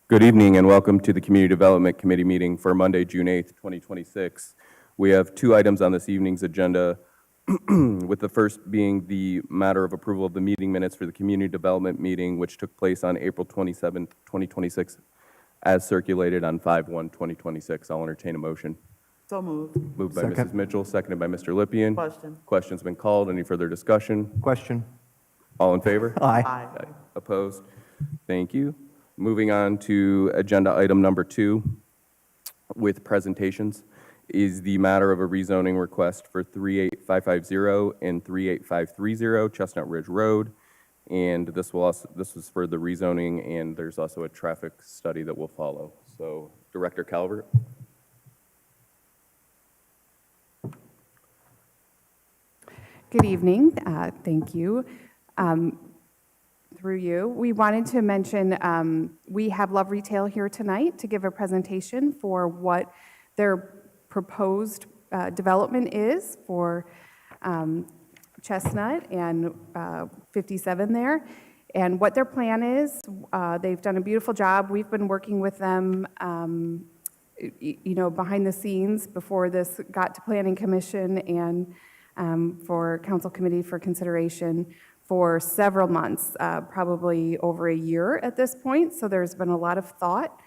Good evening and welcome to the Community Development Committee meeting for Monday, June 8th, 2026. We have two items on this evening's agenda, with the first being the matter of approval of the meeting minutes for the Community Development meeting, which took place on April 27th, 2026, as circulated on 5/1/2026. I'll entertain a motion. So moved. Moved by Second. Mrs. Mitchell, seconded by Mr. Lippian. Question. Question's been called. Any further discussion? Question. All in favor? Aye. Aye. Opposed? Thank you. Moving on to agenda item number 2 with presentations is the matter of a rezoning request for 38550 and 38530 Chestnut Ridge Road. And this is for the rezoning, and there's also a traffic study that will follow. So Director Calvert. Good evening. Thank you. Through you, we wanted to mention we have Love Retail here tonight to give a presentation for what their proposed development is for Chestnut and 57 there, and what their plan is. They've done a beautiful job. We've been working with them behind the scenes before this got to Planning Commission and for Council Committee for consideration for several months, probably over a year at this point. So there's been a lot of thought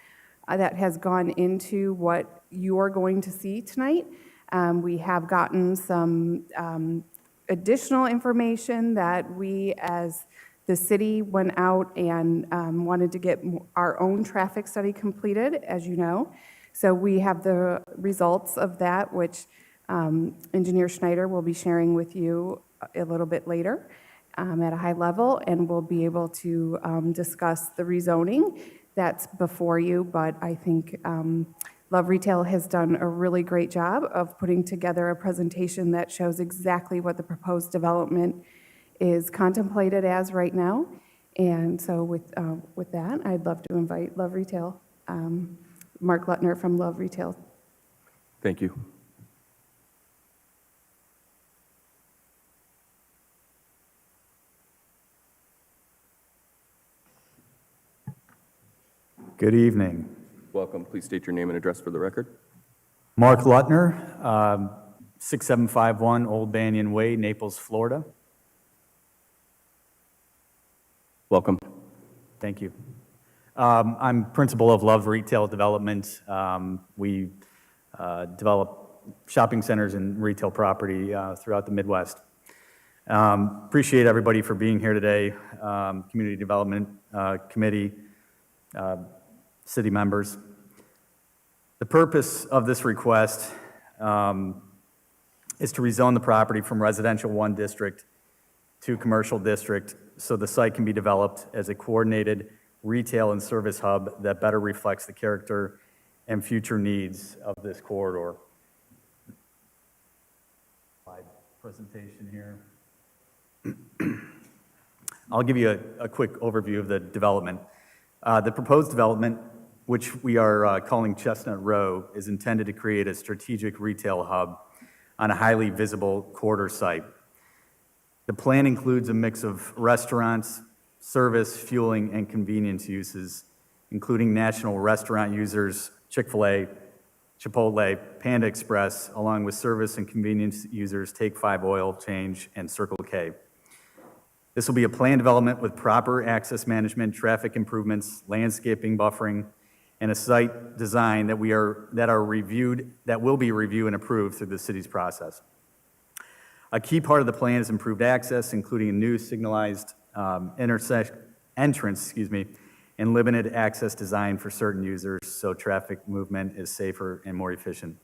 that has gone into what you're going to see tonight. We have gotten some additional information that we as the city went out and wanted to get our own traffic study completed, as you know. So we have the results of that, which Engineer Schneider will be sharing with you a little bit later. At a high level, and we'll be able to discuss the rezoning that's before you. But I think Love Retail has done a really great job of putting together a presentation that shows exactly what the proposed development is contemplated as right now. And so with that, I'd love to invite Love Retail, Mark Lutner from Love Retail. Thank you. Good evening. Welcome. Please state your name and address for the record. Mark Lutner, 6751 Old Banyan Way, Naples, Florida. Welcome. Thank you. I'm principal of Love Retail Development. We develop shopping centers and retail property throughout the Midwest. Appreciate everybody for being here today. Community Development Committee, city members. The purpose of this request is to rezone the property from residential 1 district to commercial district so the site can be developed as a coordinated retail and service hub that better reflects the character and future needs of this corridor. Slide presentation here. I'll give you a quick overview of the development. The proposed development, which we are calling Chestnut Row, is intended to create a strategic retail hub on a highly visible corridor site. The plan includes a mix of restaurants, service, fueling, and convenience uses, including national restaurant users, Chick-fil-A, Chipotle, Panda Express, along with service and convenience users, Take 5 Oil Change, and Circle K. This will be a planned development with proper access management, traffic improvements, landscaping, buffering, and a site design that will be reviewed and approved through the city's process. A key part of the plan is improved access, including a new signalized entrance, and limited access design for certain users so traffic movement is safer and more efficient.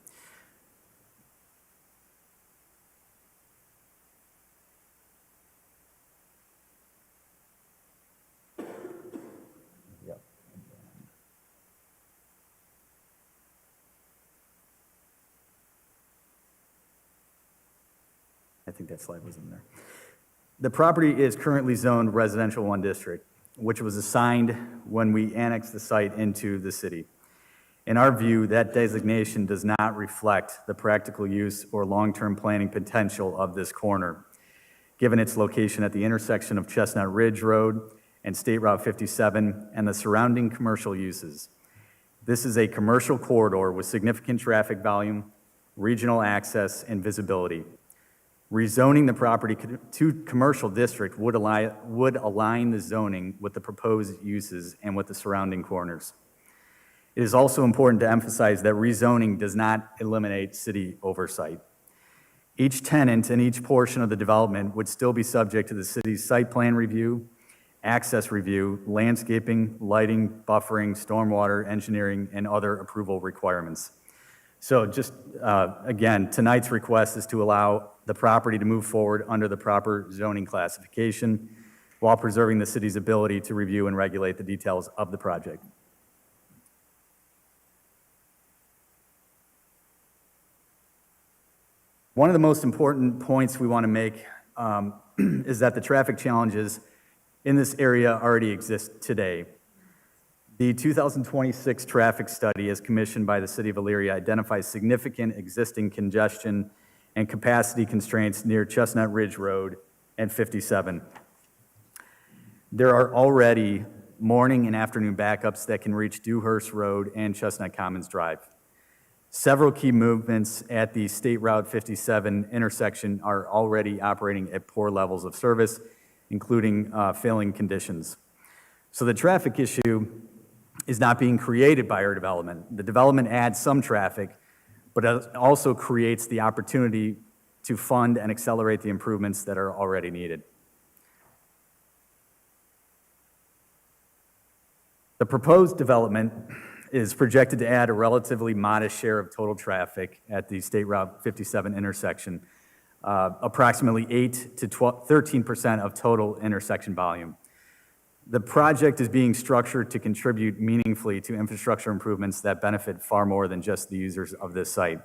I think that slide was in there. The property is currently zoned residential 1 district, which was assigned when we annexed the site into the city. In our view, that designation does not reflect the practical use or long-term planning potential of this corner, given its location at the intersection of Chestnut Ridge Road and State Route 57 and the surrounding commercial uses. This is a commercial corridor with significant traffic volume, regional access, and visibility. Rezoning the property to commercial district would align the zoning with the proposed uses and with the surrounding corners. It is also important to emphasize that rezoning does not eliminate city oversight. Each tenant and each portion of the development would still be subject to the city's site plan review, access review, landscaping, lighting, buffering, stormwater, engineering, and other approval requirements. So just, again, tonight's request is to allow the property to move forward under the proper zoning classification while preserving the city's ability to review and regulate the details of the project. One of the most important points we want to make is that the traffic challenges in this area already exist today. The 2026 traffic study, as commissioned by the City of Elyria, identifies significant existing congestion and capacity constraints near Chestnut Ridge Road and 57. There are already morning and afternoon backups that can reach Dewhurst Road and Chestnut Commons Drive. Several key movements at the State Route 57 intersection are already operating at poor levels of service, including failing conditions. So the traffic issue is not being created by our development. The development adds some traffic, but it also creates the opportunity to fund and accelerate the improvements that are already needed. The proposed development is projected to add a relatively modest share of total traffic at the State Route 57 intersection, approximately 8 to 13% of total intersection volume. The project is being structured to contribute meaningfully to infrastructure improvements that benefit far more than just the users of this site.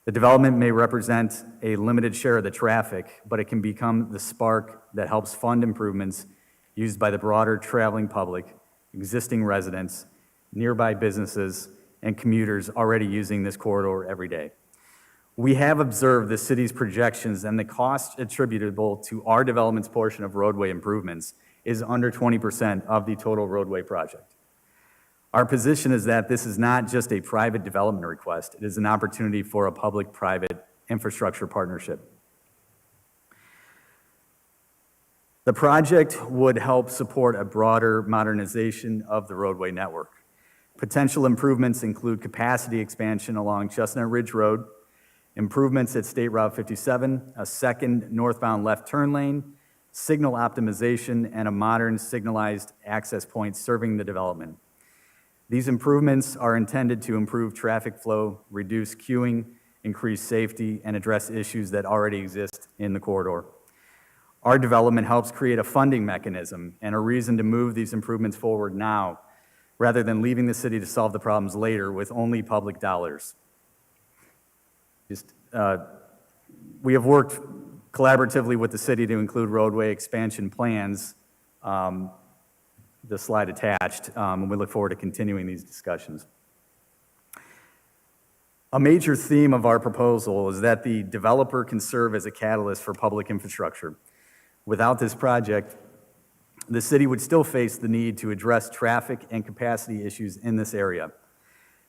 The development may represent a limited share of the traffic, but it can become the spark that helps fund improvements used by the broader traveling public, existing residents, nearby businesses, and commuters already using this corridor every day. We have observed the city's projections, and the cost attributable to our development's portion of roadway improvements is under 20% of the total roadway project. Our position is that this is not just a private development request, it is an opportunity for a public-private infrastructure partnership. The project would help support a broader modernization of the roadway network. Potential improvements include capacity expansion along Chestnut Ridge Road, improvements at State Route 57, a second northbound left turn lane, signal optimization, and a modern signalized access point serving the development. These improvements are intended to improve traffic flow, reduce queuing, increase safety, and address issues that already exist in the corridor. Our development helps create a funding mechanism and a reason to move these improvements forward now, rather than leaving the city to solve the problems later with only public dollars. We have worked collaboratively with the city to include roadway expansion plans, the slide attached, and we look forward to continuing these discussions. A major theme of our proposal is that the developer can serve as a catalyst for public infrastructure. Without this project, the city would still face the need to address traffic and capacity issues in this area,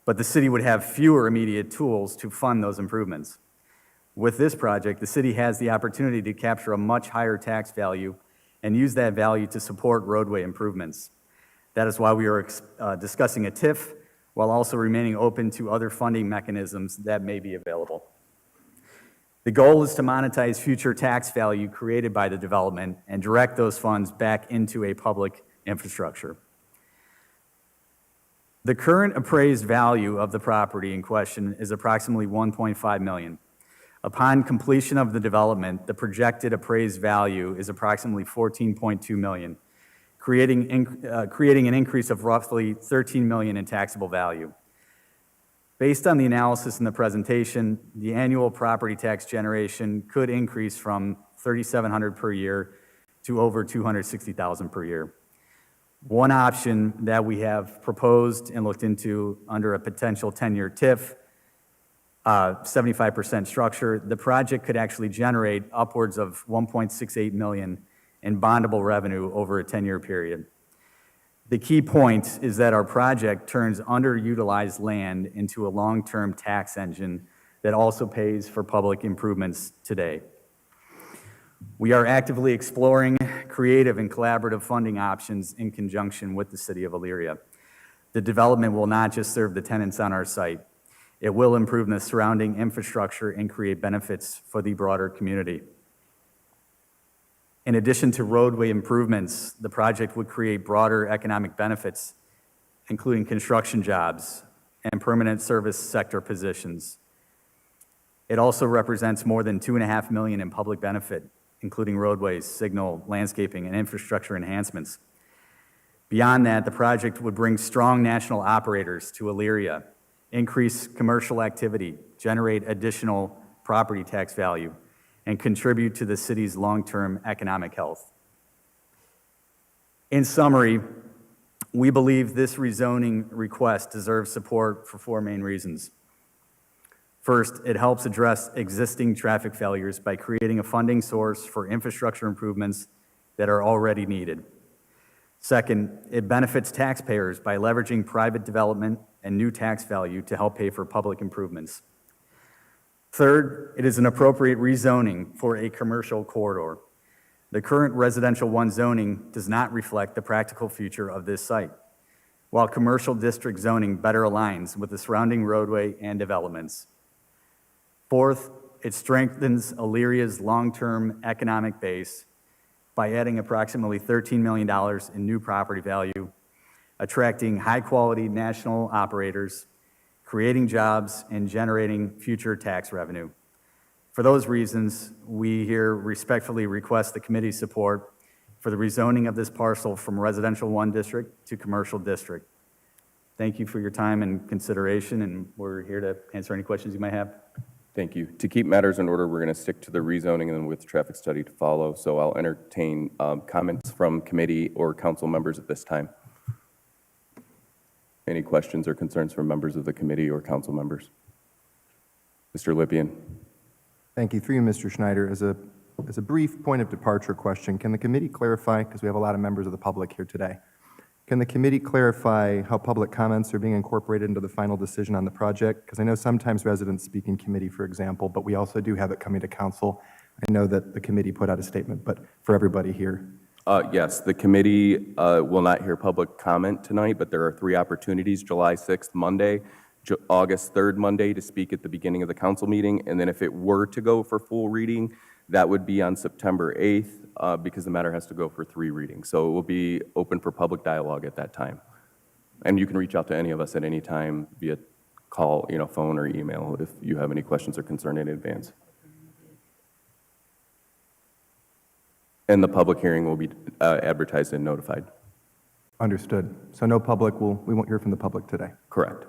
but the city would have fewer immediate tools to fund those improvements. With this project, the city has the opportunity to capture a much higher tax value and use that value to support roadway improvements. That is why we are discussing a TIF while also remaining open to other funding mechanisms that may be available. The goal is to monetize future tax value created by the development and direct those funds back into a public infrastructure. The current appraised value of the property in question is approximately $1.5 million. Upon completion of the development, the projected appraised value is approximately $14.2 million, creating an increase of roughly $13 million in taxable value. Based on the analysis in the presentation, the annual property tax generation could increase from $3,700 per year to over $260,000 per year. One option that we have proposed and looked into under a potential 10-year TIF, 75% structure, the project could actually generate upwards of $1.68 million in bondable revenue over a 10-year period. The key point is that our project turns underutilized land into a long-term tax engine that also pays for public improvements today. We are actively exploring creative and collaborative funding options in conjunction with the City of Elyria. The development will not just serve the tenants on our site. It will improve the surrounding infrastructure and create benefits for the broader community. In addition to roadway improvements, the project would create broader economic benefits, including construction jobs and permanent service sector positions. It also represents more than $2.5 million in public benefit, including roadways, signal, landscaping, and infrastructure enhancements. Beyond that, the project would bring strong national operators to Elyria, increase commercial activity, generate additional property tax value, and contribute to the city's long-term economic health. In summary, we believe this rezoning request deserves support for 4 main reasons. First, it helps address existing traffic failures by creating a funding source for infrastructure improvements that are already needed. Second, it benefits taxpayers by leveraging private development and new tax value to help pay for public improvements. Third, it is an appropriate rezoning for a commercial corridor. The current residential 1 zoning does not reflect the practical future of this site, while commercial district zoning better aligns with the surrounding roadway and developments. Fourth, it strengthens Elyria's long-term economic base by adding approximately $13 million in new property value, attracting high-quality national operators, creating jobs, and generating future tax revenue. For those reasons, we here respectfully request the committee's support for the rezoning of this parcel from residential 1 district to commercial district. Thank you for your time and consideration, and we're here to answer any questions you might have. Thank you. To keep matters in order, we're going to stick to the rezoning and then with traffic study to follow. So I'll entertain comments from committee or council members at this time. Any questions or concerns from members of the committee or council members? Mr. Lippian. Thank you. Through you, Mr. Schneider. As a brief point of departure question, can the committee clarify, because we have a lot of members of the public here today, can the committee clarify how public comments are being incorporated into the final decision on the project? Because I know sometimes residents speak in committee, for example, but we also do have it coming to council. I know that the committee put out a statement, but for everybody here. Yes, the committee will not hear public comment tonight, but there are 3 opportunities: July 6th, Monday, August 3rd, Monday, to speak at the beginning of the council meeting. And then if it were to go for full reading, that would be on September 8th because the matter has to go for 3 readings. So it will be open for public dialogue at that time. And you can reach out to any of us at any time via call, phone or email if you have any questions or concern in advance. And the public hearing will be advertised and notified. Understood. So no public, we won't hear from the public today. Correct.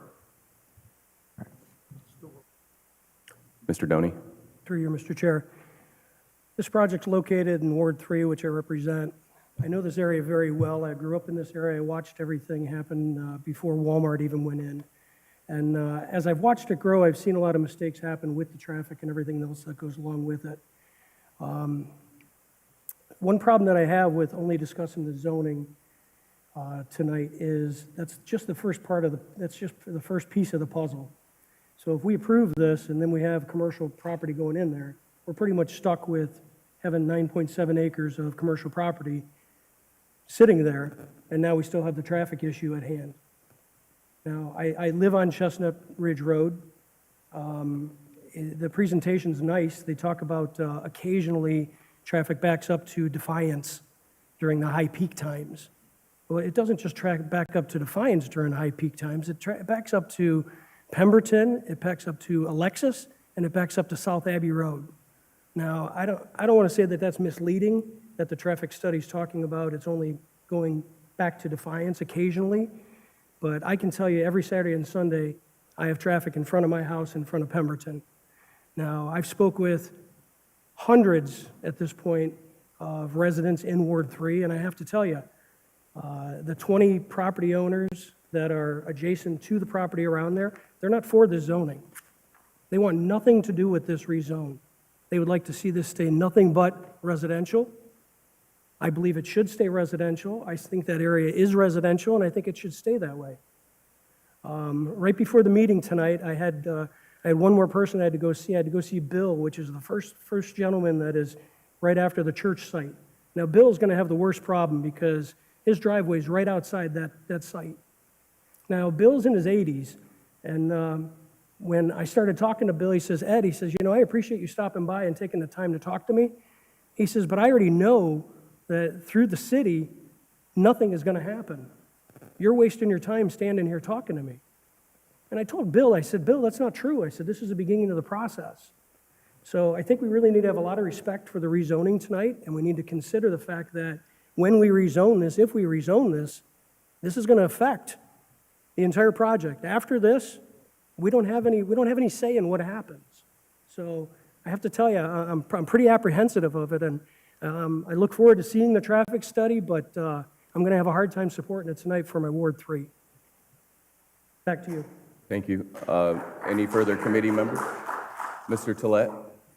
Mr. Doney? Through you, Mr. Chair. This project's located in Ward 3, which I represent. I know this area very well. I grew up in this area. I watched everything happen before Walmart even went in. And as I've watched it grow, I've seen a lot of mistakes happen with the traffic and everything else that goes along with it. One problem that I have with only discussing the zoning tonight is that's just the first piece of the puzzle. So if we approve this and then we have commercial property going in there, we're pretty much stuck with having 9.7 acres of commercial property sitting there, and now we still have the traffic issue at hand. Now, I live on Chestnut Ridge Road. The presentation's nice. They talk about occasionally traffic backs up to Defiance during the high peak times. Well, it doesn't just back up to Defiance during high peak times. It backs up to Pemberton, it backs up to Alexis, and it backs up to South Abbey Road. Now, I don't want to say that that's misleading, that the traffic study's talking about it's only going back to Defiance occasionally, but I can tell you every Saturday and Sunday, I have traffic in front of my house, in front of Pemberton. Now, I've spoke with hundreds at this point of residents in Ward 3, and I have to tell you, the 20 property owners that are adjacent to the property around there, they're not for this zoning. They want nothing to do with this rezone. They would like to see this stay nothing but residential. I believe it should stay residential. I think that area is residential, and I think it should stay that way. Right before the meeting tonight, I had one more person I had to go see. I had to go see Bill, which is the first gentleman that is right after the church site. Now, Bill's going to have the worst problem because his driveway is right outside that site. Now, Bill's in his 80s, and when I started talking to Bill, he says, Ed, he says, I appreciate you stopping by and taking the time to talk to me. He says, but I already know that through the city, nothing is going to happen. You're wasting your time standing here talking to me. And I told Bill, I said, Bill, that's not true. I said, this is the beginning of the process. So I think we really need to have a lot of respect for the rezoning tonight, and we need to consider the fact that when we rezone this, if we rezone this, this is going to affect the entire project. After this, we don't have any say in what happens. So I have to tell you, I'm pretty apprehensive of it, and I look forward to seeing the traffic study, but I'm going to have a hard time supporting it tonight for my Ward 3. Back to you. Thank you. Any further committee members? Mr. Tolet?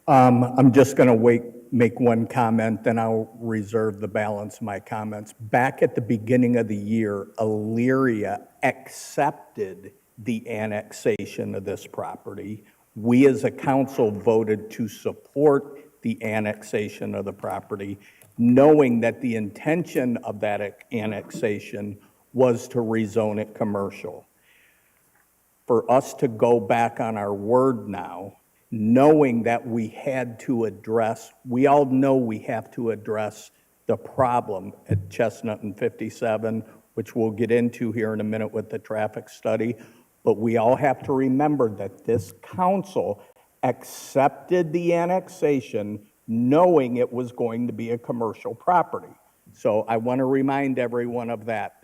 I'm just going to make one comment, then I'll reserve the balance of my comments. Back at the beginning of the year, Elyria accepted the annexation of this property. We as a council voted to support the annexation of the property, knowing that the intention of that annexation was to rezone it commercial. For us to go back on our word now, knowing that we had to address, we all know we have to address the problem at Chestnut and 57, which we'll get into here in a minute with the traffic study, but we all have to remember that this council accepted the annexation knowing it was going to be a commercial property. So I want to remind everyone of that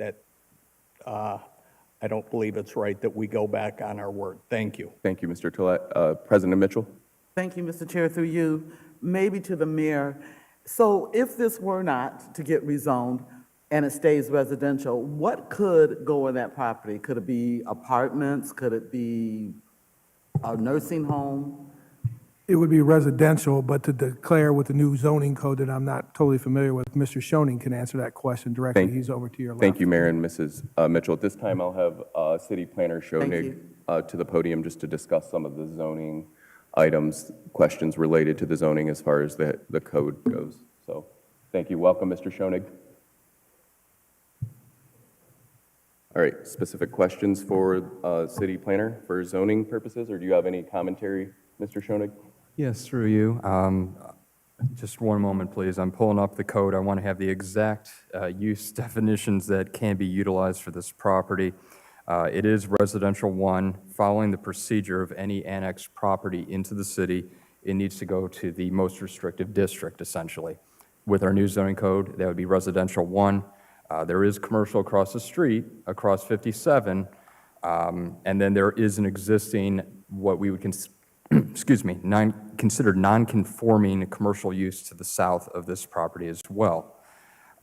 I don't believe it's right that we go back on our word. Thank you. Thank you, Mr. Tolet. President Mitchell? Thank you, Mr. Chair, through you, maybe to the mayor. So if this were not to get rezoned and it stays residential, what could go in that property? Could it be apartments? Could it be a nursing home? It would be residential, but to declare with the new zoning code that I'm not totally familiar with, Mr. Schoening can answer that question directly. He's over to your left. Thank you, Mayor and Mrs. Mitchell. At this time, I'll have City Planner Schoenig you. to the podium just to discuss some of the zoning items, questions related to the zoning as far as the code goes. So thank you. Welcome, Mr. Schoenig. All right, specific questions for City Planner for zoning purposes, or do you have any commentary, Mr. Schoenig? Yes, through you. Just one moment, please. I'm pulling up the code. I want to have the exact use definitions that can be utilized for this property. It is residential 1. Following the procedure of any annexed property into the city, it needs to go to the most restrictive district, essentially. With our new zoning code, that would be residential 1. There is commercial across the street, across 57, and then there is an existing, what we would consider non-conforming commercial use to the south of this property as well.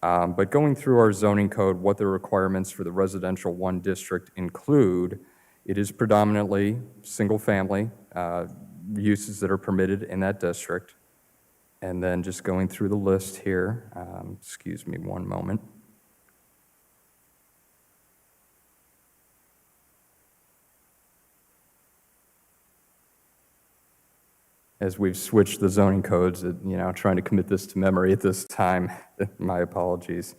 But going through our zoning code, what the requirements for the residential 1 district include, it is predominantly single-family uses that are permitted in that district. And then just going through the list here, excuse me one moment. As we've switched the zoning codes, trying to commit this to memory at this time, my apologies.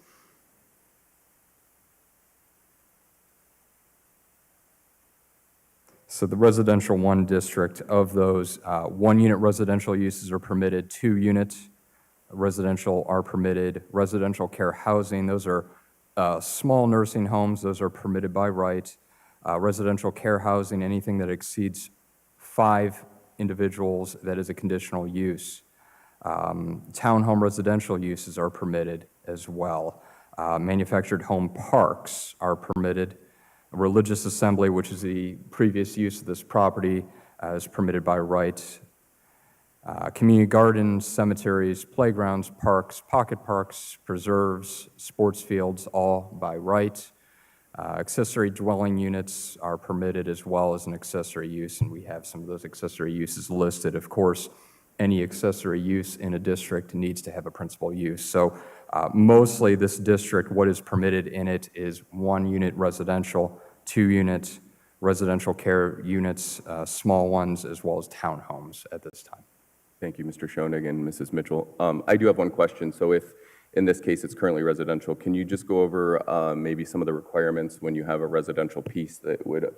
So the residential 1 district, of those, 1-unit residential uses are permitted, 2 units residential are permitted, residential care housing, those are small nursing homes, those are permitted by right. Residential care housing, anything that exceeds 5 individuals, that is a conditional use. Townhome residential uses are permitted as well. Manufactured home parks are permitted. Religious assembly, which is the previous use of this property, is permitted by right. Community gardens, cemeteries, playgrounds, parks, pocket parks, preserves, sports fields, all by right. Accessory dwelling units are permitted as well as an accessory use, and we have some of those accessory uses listed. Of course, any accessory use in a district needs to have a principal use. So mostly this district, what is permitted in it is 1-unit residential, 2-unit residential care units, small ones, as well as townhomes at this time. Thank you, Mr. Schoening and Mrs. Mitchell. I do have one question. So if, in this case, it's currently residential, can you just go over maybe some of the requirements when you have a residential piece that would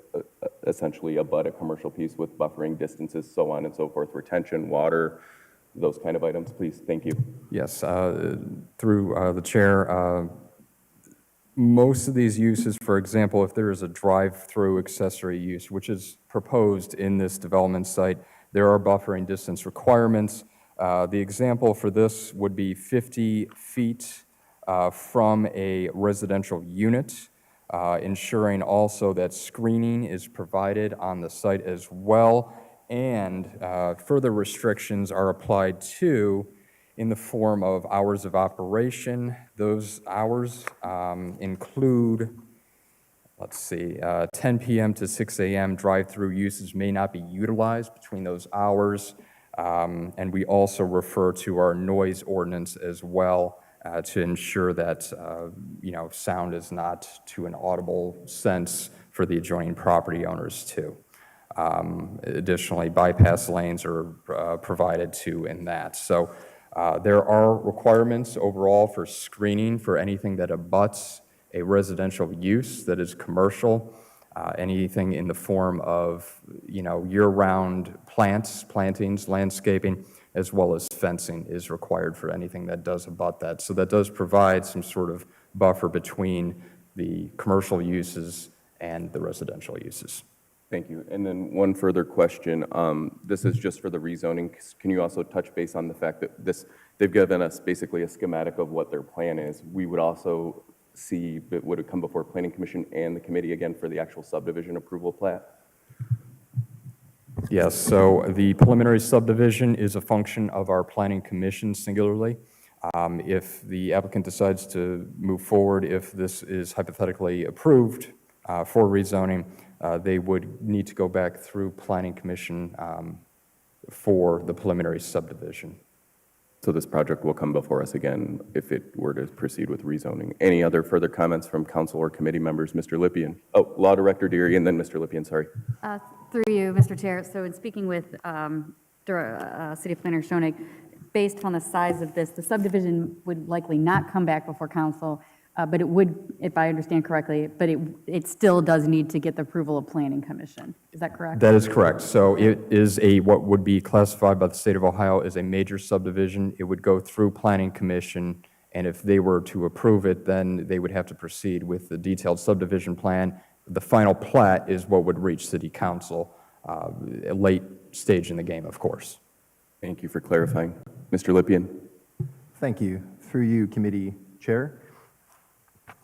essentially abut a commercial piece with buffering distances, so on and so forth, retention, water, those kind of items, please? Thank you. Yes, through the chair, most of these uses, for example, if there is a drive-through accessory use, which is proposed in this development site, there are buffering distance requirements. The example for this would be 50 feet from a residential unit, ensuring also that screening is provided on the site as well, and further restrictions are applied to in the form of hours of operation. Those hours include, let's see, 10 p.m. to 6 a.m. drive-through uses may not be utilized between those hours. And we also refer to our noise ordinance as well to ensure that, sound is not to an audible sense for the adjoining property owners too. Additionally, bypass lanes are provided too in that. So there are requirements overall for screening for anything that abuts a residential use that is commercial, anything in the form of, year-round plantings, landscaping, as well as fencing is required for anything that does abut that. So that does provide some sort of buffer between the commercial uses and the residential uses. Thank you. And then one further question. This is just for the rezoning. Can you also touch base on the fact that they've given us basically a schematic of what their plan is? We would also see, but would it come before Planning Commission and the committee again for the actual subdivision approval plat? Yes, so the preliminary subdivision is a function of our Planning Commission singularly. If the applicant decides to move forward, if this is hypothetically approved for rezoning, they would need to go back through Planning Commission for the preliminary subdivision. So this project will come before us again if it were to proceed with rezoning. Any other further comments from council or committee members? Mr. Lippian. Oh, Law Director Deary, and then Mr. Lippian, sorry. Through you, Mr. Chair. So in speaking with City Planner Schoening, based on the size of this, the subdivision would likely not come back before council, but it would, if I understand correctly, but it still does need to get the approval of Planning Commission. Is that correct? That is correct. So it is what would be classified by the state of Ohio as a major subdivision. It would go through Planning Commission, and if they were to approve it, then they would have to proceed with the detailed subdivision plan. The final plat is what would reach City Council, a late stage in the game, of course. Thank you for clarifying. Mr. Lippian. Thank you. Through you, Committee Chair.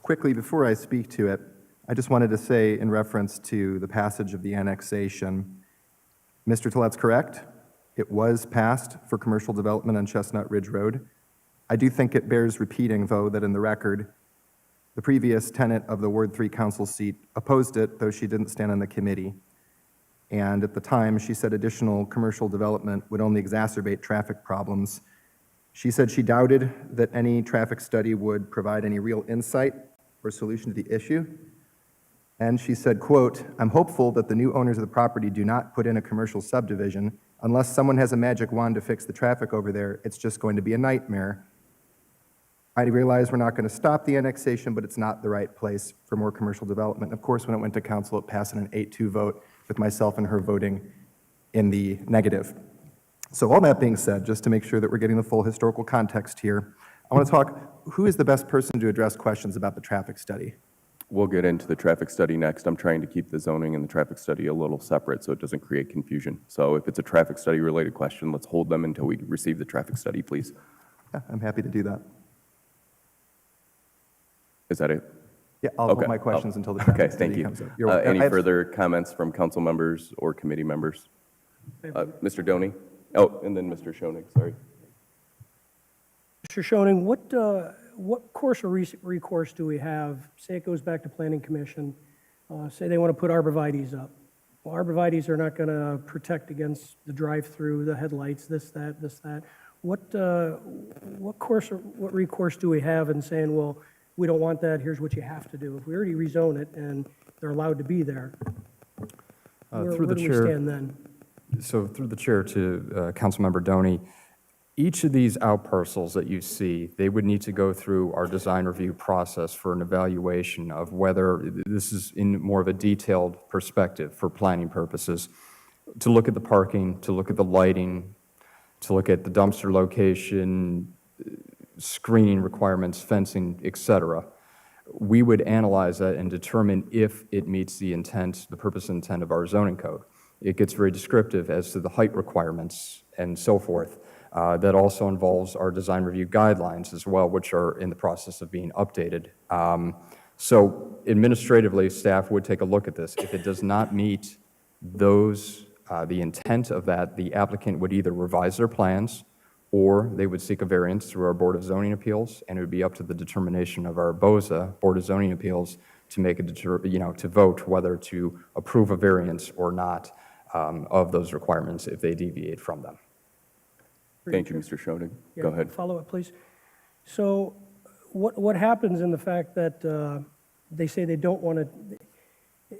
Quickly, before I speak to it, I just wanted to say in reference to the passage of the annexation, Mr. Tillett's correct. It was passed for commercial development on Chestnut Ridge Road. I do think it bears repeating, though, that in the record, the previous tenant of the Ward 3 council seat opposed it, though she didn't stand on the committee. And at the time, she said additional commercial development would only exacerbate traffic problems. She said she doubted that any traffic study would provide any real insight or solution to the issue. And she said, quote, "I'm hopeful that the new owners of the property do not put in a commercial subdivision. Unless someone has a magic wand to fix the traffic over there, it's just going to be a nightmare. I realize we're not going to stop the annexation, but it's not the right place for more commercial development." Of course, when it went to council, it passed in an 8-2 vote, with myself and her voting in the negative. So all that being said, just to make sure that we're getting the full historical context here, I want to talk, who is the best person to address questions about the traffic study? We'll get into the traffic study next. I'm trying to keep the zoning and the traffic study a little separate so it doesn't create confusion. So if it's a traffic study related question, let's hold them until we receive the traffic study, please. Yeah, I'm happy to do that. Is that it? Yeah, I'll Okay. hold my questions Oh, until the okay, traffic thank study you. comes up. You're welcome. Any I have- further comments from council members or committee members? Mr. Doney? Oh, and then Mr. Schoening, sorry. Mr. Schoening, what course of recourse do we have? Say it goes back to Planning Commission, say they want to put arborvitae's up well, arborvitae's are not going to protect against the drive-through, the headlights, this, that. What recourse do we have in saying, well, we don't want that, here's what you have to do? If we already rezone it and they're allowed to be there, where Through the do we chair. stand then? So through the chair to Councilmember Doney, each of these outparcels that you see, they would need to go through our design review process for an evaluation of whether this is in more of a detailed perspective for planning purposes, to look at the parking, to look at the lighting, to look at the dumpster location, screening requirements, fencing, et cetera. We would analyze that and determine if it meets the intent, the purpose and intent of our zoning code. It gets very descriptive as to the height requirements and so forth. That also involves our design review guidelines as well, which are in the process of being updated. So administratively, staff would take a look at this. If it does not meet those, the intent of that, the applicant would either revise their plans or they would seek a variance through our Board of Zoning Appeals, and it would be up to the determination of our BOZA, Board of Zoning Appeals, to make to vote whether to approve a variance or not of those requirements if they deviate from them. Thank you, Mr. Schoening. Yeah, Go ahead. Follow up, please. So what happens in the fact that they say they don't want to,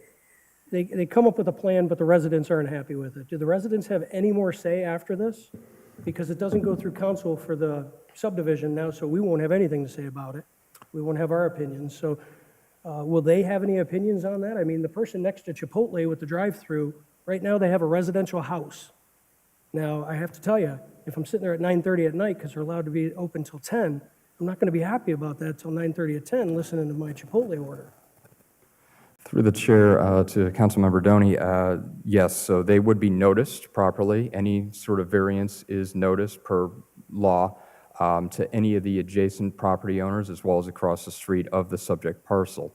they come up with a plan, but the residents aren't happy with it? Do the residents have any more say after this? Because it doesn't go through council for the subdivision now, so we won't have anything to say about it. We won't have our opinions. So will they have any opinions on that? I mean, the person next to Chipotle with the drive-through, right now they have a residential house. Now, I have to tell you, if I'm sitting there at 9:30 at night, because they're allowed to be open till 10, I'm not going to be happy about that till 9:30 at 10, listening to my Chipotle order. Through the chair to Councilmember Doney, yes, so they would be noticed properly. Any sort of variance is noticed per law to any of the adjacent property owners as well as across the street of the subject parcel.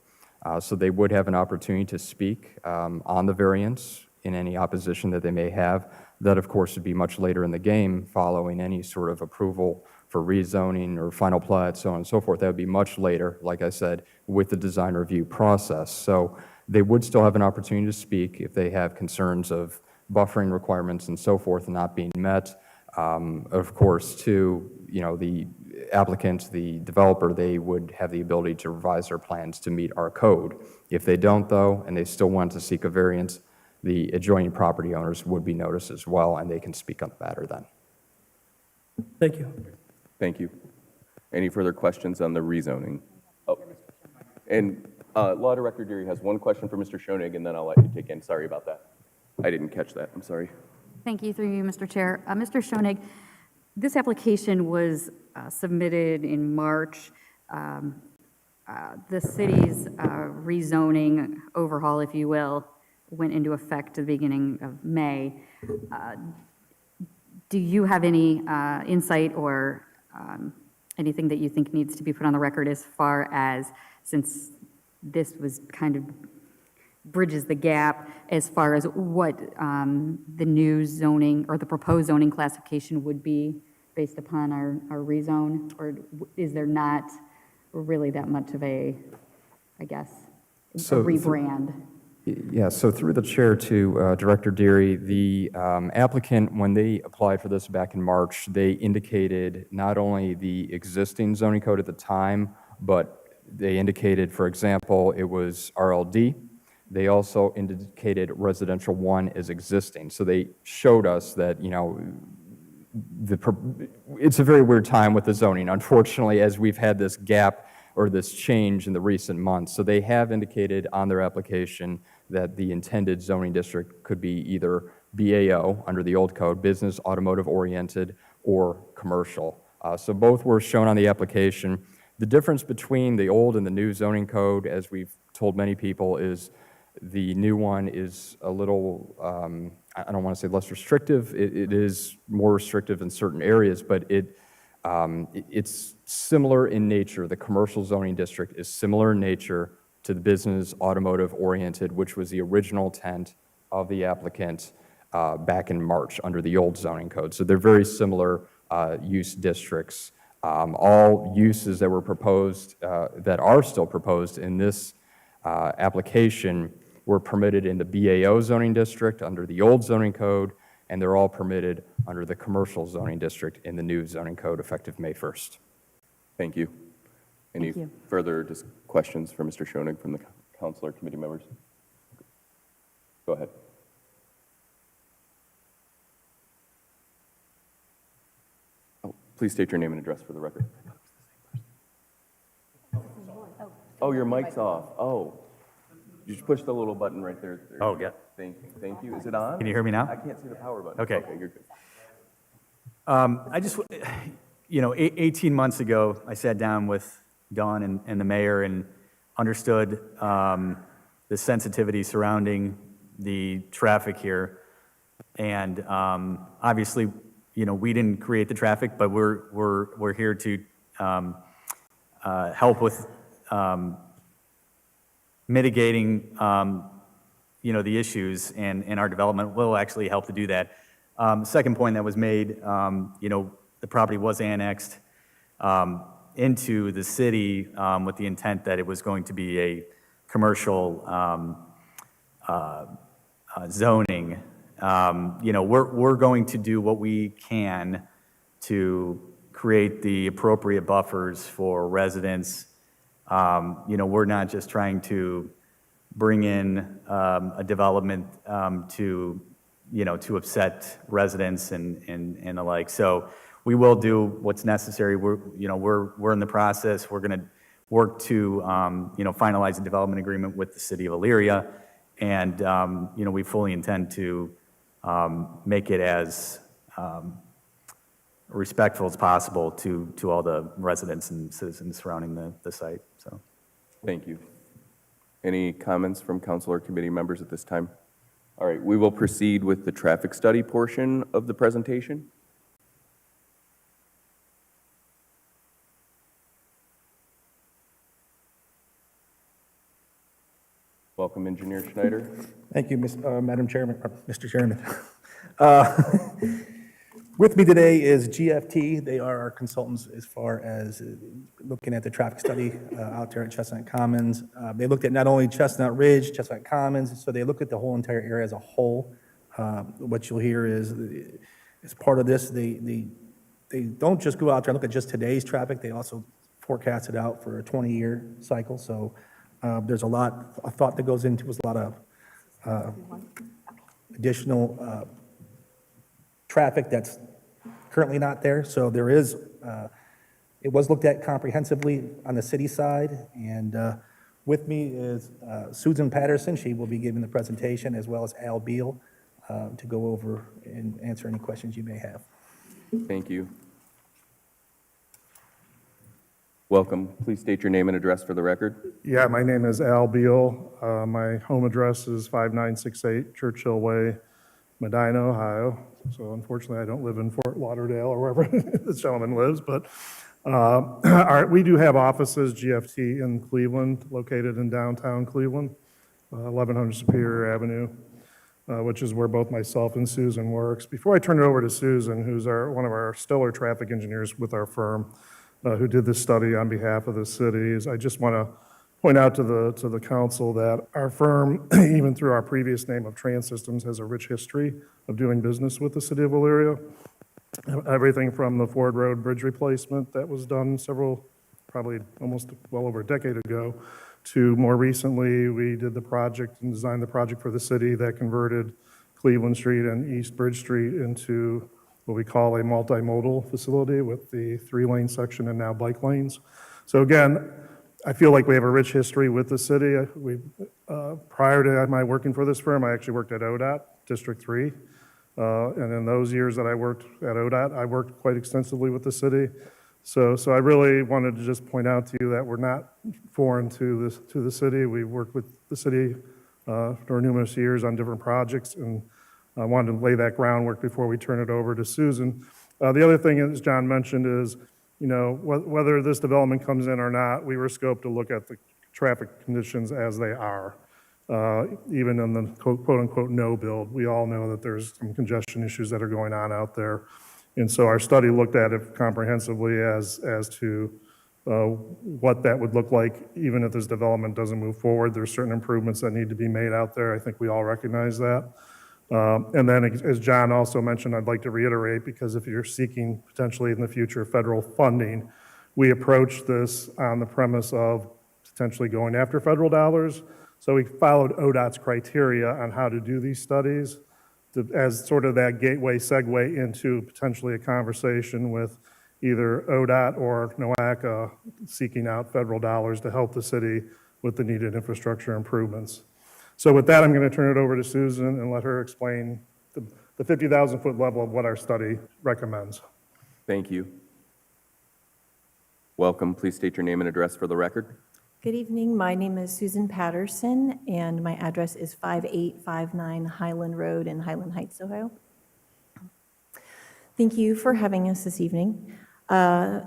So they would have an opportunity to speak on the variance in any opposition that they may have. That, of course, would be much later in the game following any sort of approval for rezoning or final plat, so on and so forth. That would be much later, like I said, with the design review process. So they would still have an opportunity to speak if they have concerns of buffering requirements and so forth not being met. Of course, too, the applicant, the developer, they would have the ability to revise their plans to meet our code. If they don't, though, and they still want to seek a variance, the adjoining property owners would be noticed as well, and they can speak on the matter then. Thank you. Thank you. Any further questions on the rezoning? Oh, and Law Director Deary has one question for Mr. Schoening, and then I'll let you take in. Sorry about that. I didn't catch that. I'm sorry. Thank you, through you, Mr. Chair. Mr. Schoening, this application was submitted in March. The city's rezoning overhaul, if you will, went into effect at the beginning of May. Do you have any insight or anything that you think needs to be put on the record as far as, since this was kind of bridges the gap as far as what the new zoning or the proposed zoning classification would be based upon our rezone? Or is there not really that much of a, I guess, a rebrand? Yeah, so through the chair to Director Deary, the applicant, when they applied for this back in March, they indicated not only the existing zoning code at the time, but they indicated, for example, it was RLD. They also indicated residential 1 is existing. So they showed us that, it's a very weird time with the zoning, unfortunately, as we've had this gap or this change in the recent months. So they have indicated on their application that the intended zoning district could be either BAO under the old code, business, automotive oriented, or commercial. So both were shown on the application. The difference between the old and the new zoning code, as we've told many people, is the new one is a little, I don't want to say less restrictive. It is more restrictive in certain areas, but it's similar in nature. The commercial zoning district is similar in nature to the business automotive-oriented, which was the original intent of the applicant back in March under the old zoning code. So they're very similar use districts. All uses that were proposed, that are still proposed in this application were permitted in the BAO zoning district under the old zoning code, and they're all permitted under the commercial zoning district in the new zoning code effective May 1st. Thank you. Any Thank you. further questions for Mr. Schoening from the council or committee members? Go ahead. Oh, please state your name and address for the record. Oh, your mic's off. Oh. You just push the little button right there. Oh, yeah. Thank you. Thank you. Is it on? Can you hear me now? I can't see the power button. Okay. Okay, you're good. I just, 18 months ago, I sat down with Dawn and the mayor and understood the sensitivity surrounding the traffic here. And obviously, we didn't create the traffic, but we're here to help with mitigating, the issues, and our development will actually help to do that. Second point that was made, the property was annexed into the city with the intent that it was going to be a commercial zoning. We're going to do what we can to create the appropriate buffers for residents. We're not just trying to bring in a development to upset residents and the like. So we will do what's necessary. We're in the process. We're going to work to finalize a development agreement with the city of Elyria, and we fully intend to make it as respectful as possible to all the residents and citizens surrounding the site. So, Thank you. Any comments from council or committee members at this time? All right, we will proceed with the traffic study portion of the presentation. Welcome, Engineer Schneider. Thank you, Madam Chairman, Mr. Chairman. With me today is GFT. They are our consultants as far as looking at the traffic study out there at Chestnut Commons. They looked at not only Chestnut Ridge, Chestnut Commons, so they looked at the whole entire area as a whole. What you'll hear is, as part of this, they don't just go out there and look at just today's traffic, they also forecast it out for a 20-year cycle. So there's a lot of thought that goes into it, a lot of additional traffic that's currently not there. So there is, it was looked at comprehensively on the city side. And with me is Susan Patterson. She will be giving the presentation, as well as Al Beal to go over and answer any questions you may have. Thank you. Welcome. Please state your name and address for the record. Yeah, my name is Al Beal. My home address is 5968 Churchill Way, Medina, Ohio. So unfortunately, I don't live in Fort Lauderdale or wherever this gentleman lives, but we do have offices, GFT, in Cleveland, located in downtown Cleveland, 1100 Superior Avenue, which is where both myself and Susan works. Before I turn it over to Susan, who's one of our stellar traffic engineers with our firm, who did this study on behalf of the cities, I just want to point out to the council that our firm, even through our previous name of Trans Systems, has a rich history of doing business with the city of Elyria. Everything from the Ford Road Bridge replacement that was done probably almost well over a decade ago, to more recently, we did the project and designed the project for the city that converted Cleveland Street and East Bridge Street into what we call a multimodal facility with the 3-lane section and now bike lanes. So again, I feel like we have a rich history with the city. Prior to my working for this firm, I actually worked at ODOT, District 3. And in those years that I worked at ODOT, I worked quite extensively with the city. So I really wanted to just point out to you that we're not foreign to the city. We've worked with the city for numerous years on different projects, and I wanted to lay that groundwork before we turn it over to Susan. The other thing, as John mentioned, is whether this development comes in or not, we were scoped to look at the traffic conditions as they are. Even in the quote-unquote no build, we all know that there's some congestion issues that are going on out there. And so our study looked at it comprehensively as to what that would look like even if this development doesn't move forward. There's certain improvements that need to be made out there. I think we all recognize that. And then, as John also mentioned, I'd like to reiterate, because if you're seeking potentially in the future federal funding, we approached this on the premise of potentially going after federal dollars. So we followed ODOT's criteria on how to do these studies as sort of that gateway segue into potentially a conversation with either ODOT or NOACA seeking out federal dollars to help the city with the needed infrastructure improvements. So with that, I'm going to turn it over to Susan and let her explain the 50,000-foot level of what our study recommends. Thank you. Welcome. Please state your name and address for the record. Good evening. My name is Susan Patterson, and my address is 5859 Highland Road in Highland Heights, Ohio. Thank you for having us this evening. As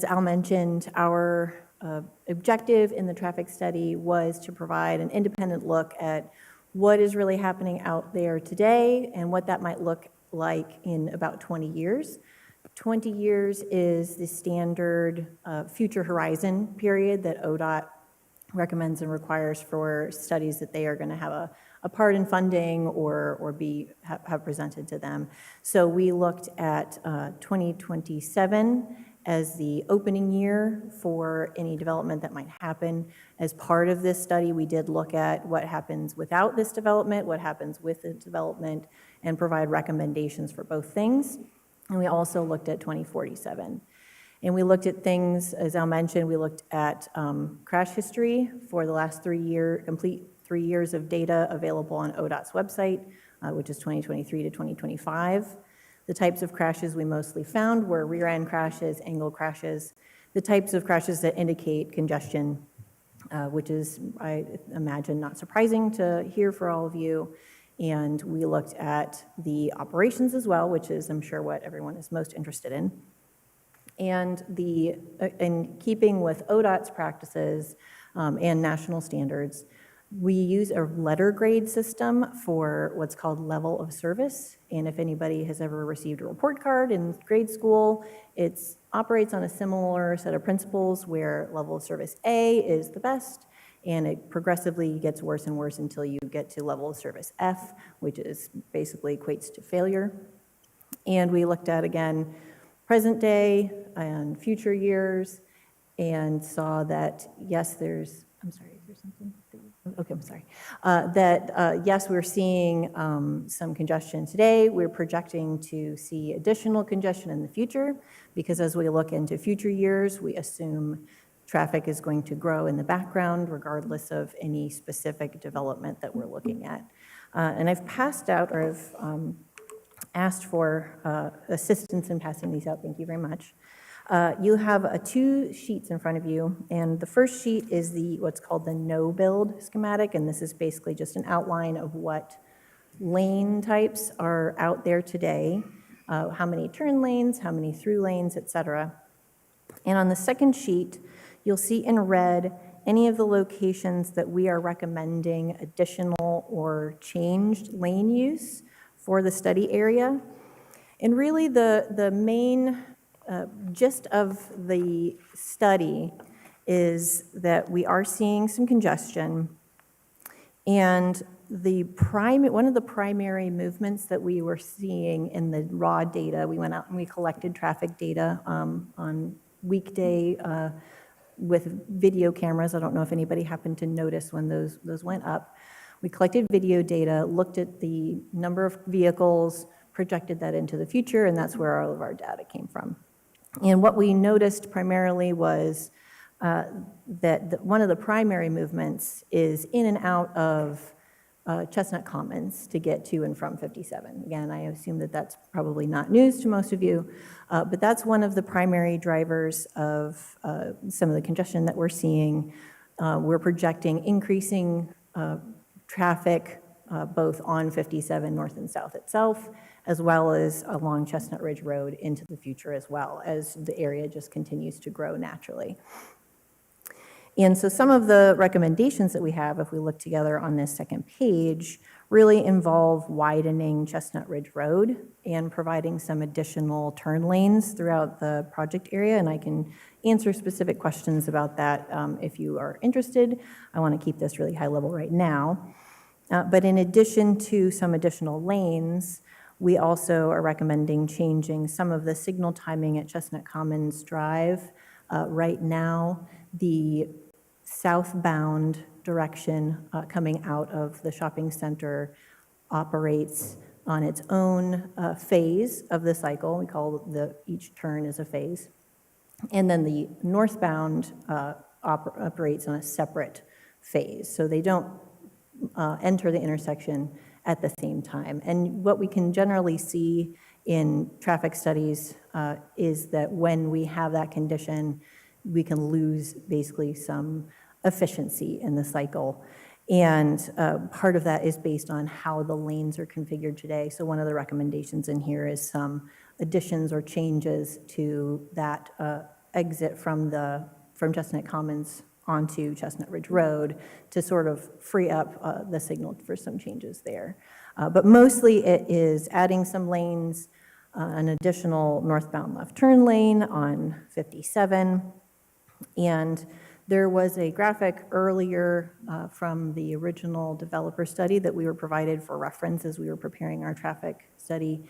Al mentioned, our objective in the traffic study was to provide an independent look at what is really happening out there today and what that might look like in about 20 years. 20 years is the standard future horizon period that ODOT recommends and requires for studies that they are going to have a part in funding or have presented to them. So we looked at 2027 as the opening year for any development that might happen. As part of this study, we did look at what happens without this development, what happens with the development, and provide recommendations for both things. And we also looked at 2047. And we looked at things, as Al mentioned, we looked at crash history for the last complete 3 years of data available on ODOT's website, which is 2023 to 2025. The types of crashes we mostly found were rear-end crashes, angle crashes, the types of crashes that indicate congestion, which is, I imagine, not surprising to hear for all of you. And we looked at the operations as well, which is, I'm sure, what everyone is most interested in. And in keeping with ODOT's practices and national standards, we use a letter grade system for what's called level of service. And if anybody has ever received a report card in grade school, it operates on a similar set of principles where level of service A is the best, and it progressively gets worse and worse until you get to level of service F, which is basically equates to failure. And we looked at, again, present day and future years, and saw that, yes, there's, I'm sorry, is there something? Okay, I'm sorry. Yes, we're seeing some congestion today. We're projecting to see additional congestion in the future, because as we look into future years, we assume traffic is going to grow in the background regardless of any specific development that we're looking at. And I've passed out, or I've asked for assistance in passing these out. Thank you very much. You have 2 sheets in front of you, and the first sheet is what's called the no-build schematic, and this is basically just an outline of what lane types are out there today, how many turn lanes, how many through lanes, et cetera. And on the second sheet, you'll see in red any of the locations that we are recommending additional or changed lane use for the study area. And really the main gist of the study is that we are seeing some congestion, and one of the primary movements that we were seeing in the raw data, we went out and we collected traffic data on weekday with video cameras. I don't know if anybody happened to notice when those went up. We collected video data, looked at the number of vehicles, projected that into the future, and that's where all of our data came from. And what we noticed primarily was that one of the primary movements is in and out of Chestnut Commons to get to and from 57. Again, I assume that that's probably not news to most of you, but that's one of the primary drivers of some of the congestion that we're seeing. We're projecting increasing traffic both on 57 north and south itself, as well as along Chestnut Ridge Road into the future as well, as the area just continues to grow naturally. And so some of the recommendations that we have, if we look together on this second page, really involve widening Chestnut Ridge Road and providing some additional turn lanes throughout the project area. And I can answer specific questions about that if you are interested. I want to keep this really high level right now. But in addition to some additional lanes, we also are recommending changing some of the signal timing at Chestnut Commons Drive. Right now, the southbound direction coming out of the shopping center operates on its own phase of the cycle. We call each turn is a phase. And then the northbound operates on a separate phase. So they don't enter the intersection at the same time. And what we can generally see in traffic studies is that when we have that condition, we can lose basically some efficiency in the cycle. And part of that is based on how the lanes are configured today. So one of the recommendations in here is some additions or changes to that exit from Chestnut Commons onto Chestnut Ridge Road to sort of free up the signal for some changes there. But mostly it is adding some lanes, an additional northbound left turn lane on 57. And there was a graphic earlier from the original developer study that we were provided for reference as we were preparing our traffic study.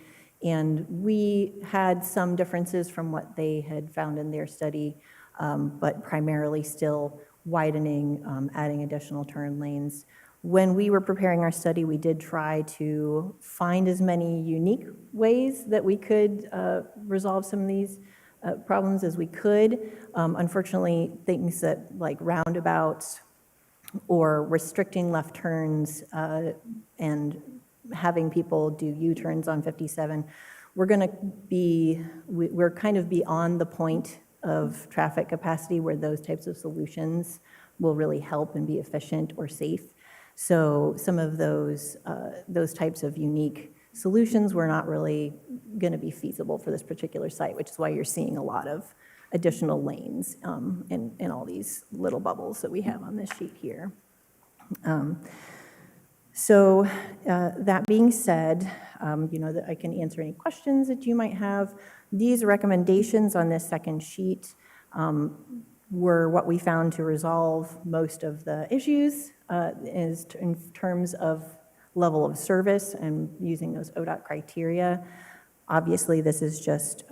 And we had some differences from what they had found in their study, but primarily still widening, adding additional turn lanes. When we were preparing our study, we did try to find as many unique ways that we could resolve some of these problems as we could. Unfortunately, things that like roundabouts or restricting left turns and having people do U-turns on 57, we're kind of beyond the point of traffic capacity where those types of solutions will really help and be efficient or safe. So some of those types of unique solutions were not really going to be feasible for this particular site, which is why you're seeing a lot of additional lanes in all these little bubbles that we have on this sheet here. So that being said, that I can answer any questions that you might have. These recommendations on this second sheet were what we found to resolve most of the issues in terms of level of service and using those ODOT criteria. Obviously, this is just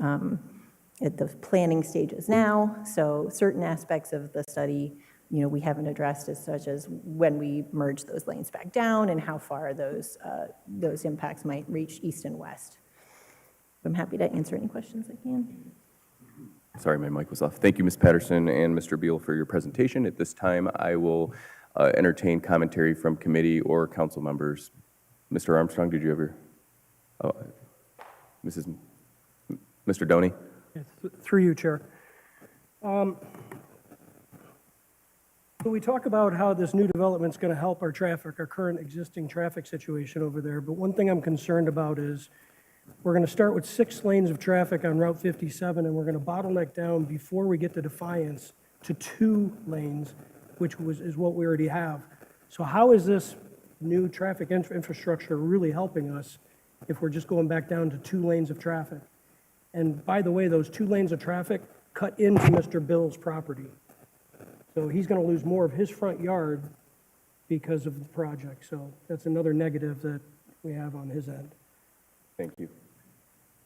at the planning stages now, so certain aspects of the study, we haven't addressed, as such as when we merge those lanes back down and how far those impacts might reach east and west. I'm happy to answer any questions I can. Sorry, my mic was off. Thank you, Ms. Patterson and Mr. Beal, for your presentation. At this time, I will entertain commentary from committee or council members. Mr. Armstrong, did you ever? Mr. Doney? Through you, Chair. So we talk about how this new development's going to help our current existing traffic situation over there, but one thing I'm concerned about is we're going to start with 6 lanes of traffic on Route 57, and we're going to bottleneck down before we get to Defiance to 2 lanes, which is what we already have. So how is this new traffic infrastructure really helping us if we're just going back down to 2 lanes of traffic? And by the way, those 2 lanes of traffic cut into Mr. Bill's property. So he's going to lose more of his front yard because of the project. So that's another negative that we have on his end. Thank you.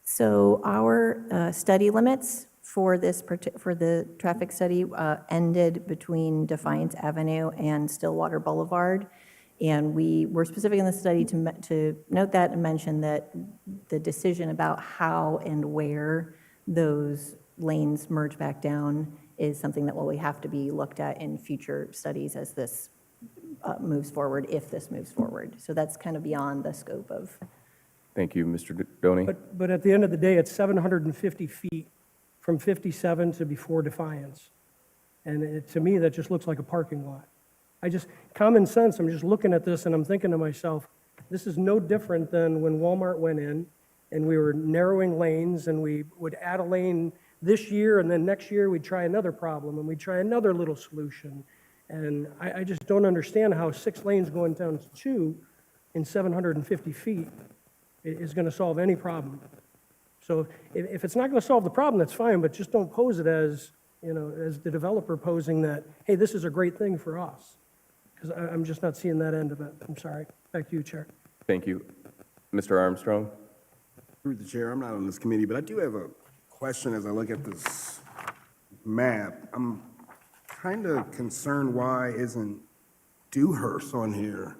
So our study limits for the traffic study ended between Defiance Avenue and Stillwater Boulevard. And we were specific in the study to note that and mention that the decision about how and where those lanes merge back down is something that will have to be looked at in future studies as this moves forward, if this moves forward. So that's kind of beyond the scope of. Thank you, Mr. Doney. But at the end of the day, it's 750 feet from 57 to before Defiance. And to me, that just looks like a parking lot. Common sense, I'm just looking at this and I'm thinking to myself, this is no different than when Walmart went in and we were narrowing lanes and we would add a lane this year, and then next year we'd try another problem, and we'd try another little solution. And I just don't understand how 6 lanes going down to 2 in 750 feet is going to solve any problem. So if it's not going to solve the problem, that's fine, but just don't pose it as, as the developer posing that, hey, this is a great thing for us. Because I'm just not seeing that end of it. I'm sorry. Back to you, Chair. Thank you. Mr. Armstrong? Through the chair, I'm not on this committee, but I do have a question as I look at this map. I'm kind of concerned why isn't Dewhurst on here?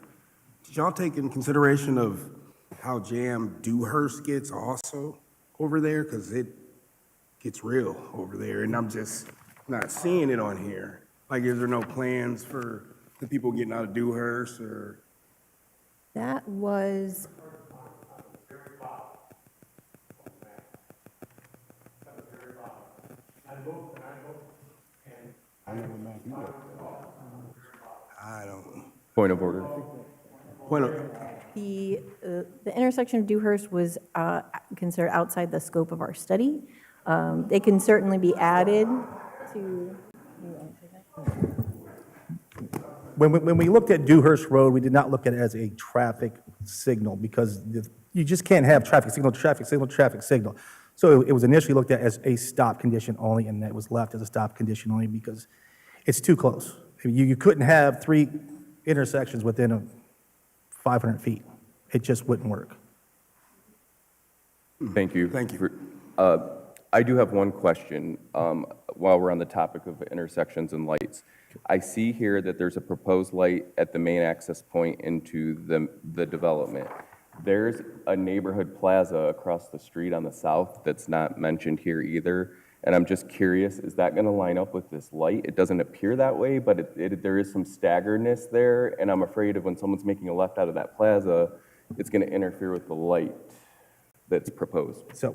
Did y'all take in consideration of how jammed Dewhurst gets also over there? Because it gets real over there, and I'm just not seeing it on here. Like, is there no plans for the people getting out of Dewhurst, or? That was, I don't. Point of order. Point of, the intersection of Dewhurst was considered outside the scope of our study. They can certainly be added to. When we looked at Dewhurst Road, we did not look at it as a traffic signal because you just can't have traffic signal, traffic signal, traffic signal. So it was initially looked at as a stop condition only, and that was left as a stop condition only because it's too close. You couldn't have 3 intersections within 500 feet. It just wouldn't work. Thank you. Thank you. I do have one question while we're on the topic of intersections and lights. I see here that there's a proposed light at the main access point into the development. There's a neighborhood plaza across the street on the south that's not mentioned here either. And I'm just curious, is that going to line up with this light? It doesn't appear that way, but there is some staggeredness there. And I'm afraid of when someone's making a left out of that plaza, it's going to interfere with the light that's proposed. So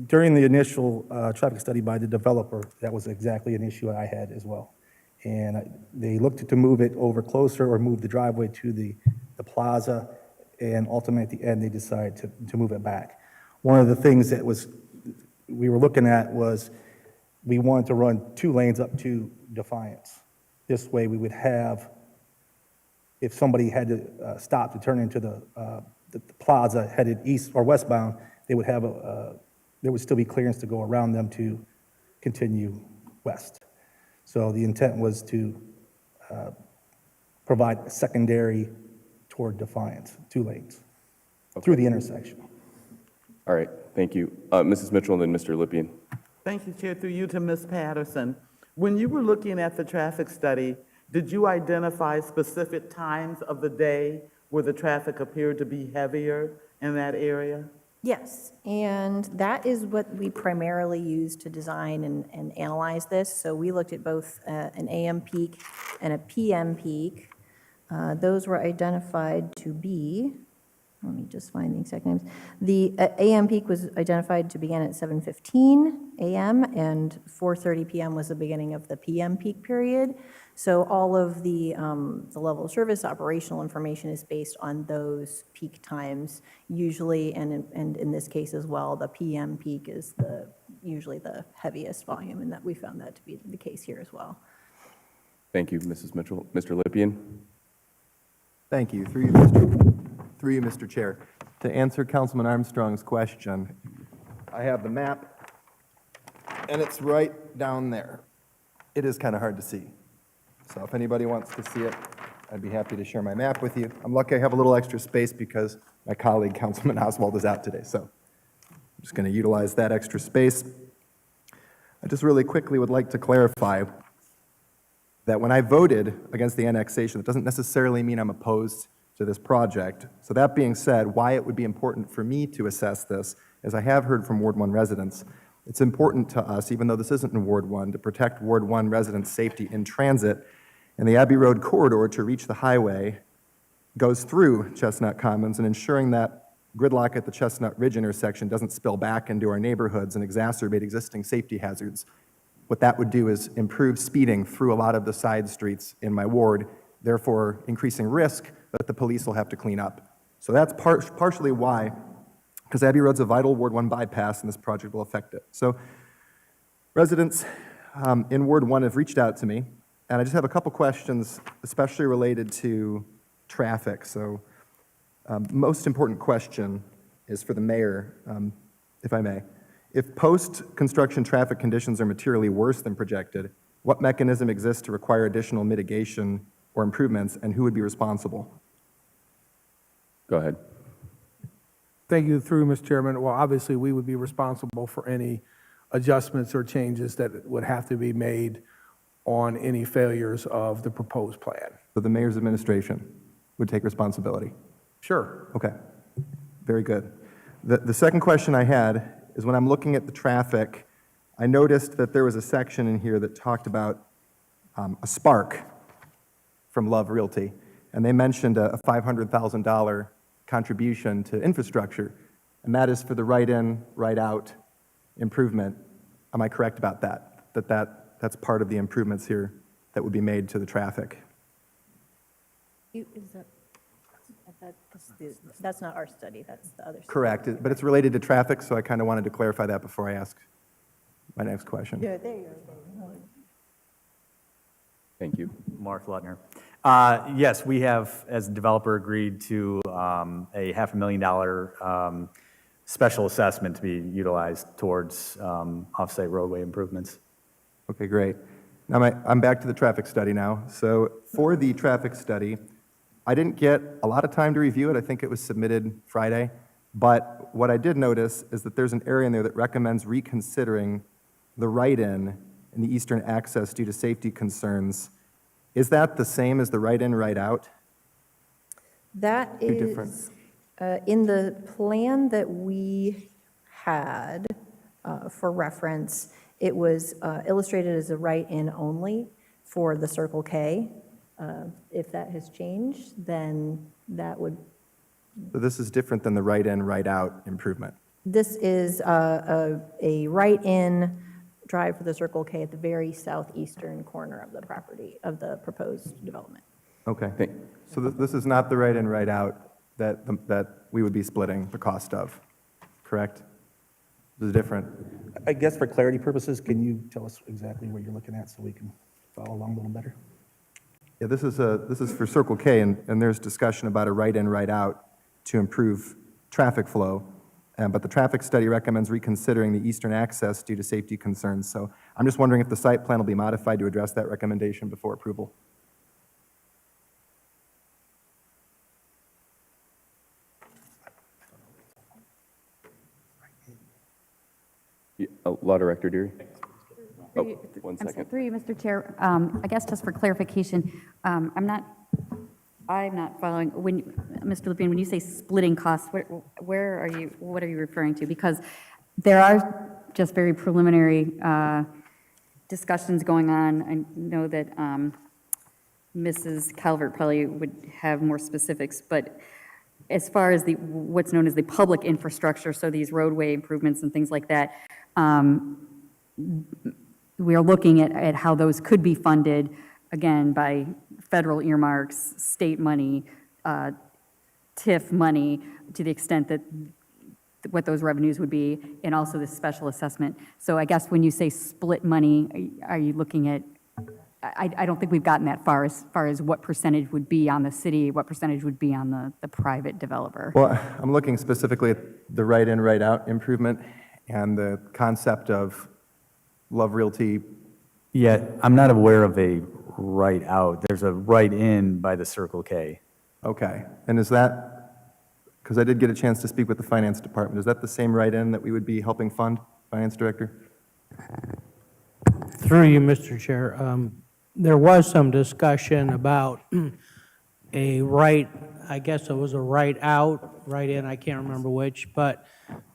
during the initial traffic study by the developer, that was exactly an issue I had as well. And they looked to move it over closer or move the driveway to the plaza, and ultimately at the end, they decided to move it back. One of the things that we were looking at was we wanted to run 2 lanes up to Defiance. This way we would have, if somebody had to stop to turn into the plaza headed east or westbound, they would have there would still be clearance to go around them to continue west. So the intent was to provide a secondary toward Defiance, 2 lanes, through the intersection. All right, thank you. Mrs. Mitchell and then Mr. Lippian. Thank you, Chair. Through you to Ms. Patterson. When you were looking at the traffic study, did you identify specific times of the day where the traffic appeared to be heavier in that area? Yes, and that is what we primarily use to design and analyze this. So we looked at both an AM peak and a PM peak. Those were identified to be, let me just find the exact names. The AM peak was identified to begin at 7:15 AM, and 4:30 PM was the beginning of the PM peak period. So all of the level of service operational information is based on those peak times. Usually, and in this case as well, the PM peak is usually the heaviest volume, and that we found that to be the case here as well. Thank you, Mrs. Mitchell. Mr. Lippian? Thank you. Through you, Mr. Chair. To answer Councilman Armstrong's question, I have the map, and it's right down there. It is kind of hard to see. So if anybody wants to see it, I'd be happy to share my map with you. I'm lucky I have a little extra space because my colleague, Councilman Oswald, is out today. So I'm just going to utilize that extra space. I just really quickly would like to clarify that when I voted against the annexation, it doesn't necessarily mean I'm opposed to this project. So that being said, why it would be important for me to assess this, as I have heard from Ward 1 residents, it's important to us, even though this isn't in Ward 1, to protect Ward 1 residents' safety in transit. And the Abbey Road corridor to reach the highway goes through Chestnut Commons, and ensuring that gridlock at the Chestnut Ridge intersection doesn't spill back into our neighborhoods and exacerbate existing safety hazards. What that would do is improve speeding through a lot of the side streets in my ward, therefore increasing risk that the police will have to clean up. So that's partially why, because Abbey Road's a vital Ward 1 bypass, and this project will affect it. So Residents in Ward 1 have reached out to me, and I just have a couple questions, especially related to traffic. So most important question is for the mayor, if I may. If post-construction traffic conditions are materially worse than projected, what mechanism exists to require additional mitigation or improvements, and who would be responsible? Go ahead. Thank you, through Mr. Chairman. Well, obviously, we would be responsible for any adjustments or changes that would have to be made on any failures of the proposed plan. So the mayor's administration would take responsibility? Sure. Okay, very good. The second question I had is when I'm looking at the traffic, I noticed that there was a section in here that talked about a spark from Love Realty, and they mentioned a $500,000 contribution to infrastructure, and that is for the right-in, right-out improvement. Am I correct about that? That's part of the improvements here that would be made to the traffic? That's not our study, that's the other study. Correct, but it's related to traffic, so I kind of wanted to clarify that before I ask my next question. Yeah, there you go. Thank you. Mark Lutner. Yes, we have, as a developer, agreed to a $500,000 special assessment to be utilized towards off-site roadway improvements. Okay, great. Now, I'm back to the traffic study now. So for the traffic study, I didn't get a lot of time to review it. I think it was submitted Friday. But what I did notice is that there's an area in there that recommends reconsidering the right-in and the eastern access due to safety concerns. Is that the same as the right-in, right-out? That Be different. is, in the plan that we had for reference, it was illustrated as a right-in only for the Circle K. If that has changed, then that would, So this is different than the right-in, right-out improvement. this is a right-in drive for the Circle K at the very southeastern corner of the property, of the proposed development. Okay. So this is not the right-in, right-out that we would be splitting the cost of, correct? This is different. I guess for clarity purposes, can you tell us exactly what you're looking at so we can follow along a little better? Yeah, this is for Circle K, and there's discussion about a right-in, right-out to improve traffic flow. But the traffic study recommends reconsidering the eastern access due to safety concerns. So I'm just wondering if the site plan will be modified to address that recommendation before approval. Law Director Deary? Oh, Through- one I'm sorry, second. Through you, Mr. Chair, I guess just for clarification, I'm not following, when, Mr. Lupien, when you say splitting costs, where are you, what are you referring to? Because there are just very preliminary discussions going on. I know that Mrs. Calvert probably would have more specifics, but as far as what's known as the public infrastructure, so these roadway improvements and things like that, we are looking at how those could be funded, again, by federal earmarks, state money, TIF money, to the extent that what those revenues would be, and also the special assessment. So I guess when you say split money, are you looking at, I don't think we've gotten that far as what percentage would be on the city, what percentage would be on the private developer. Well, I'm looking specifically at the right-in, right-out improvement and the concept of Love Realty. Yeah, I'm not aware of a right out. There's a right in by the Circle K. Okay. And is that, because I did get a chance to speak with the finance department, is that the same right-in that we would be helping fund, Finance Director? Through you, Mr. Chair, there was some discussion about a right, I guess it was a right out, right in, I can't remember which, but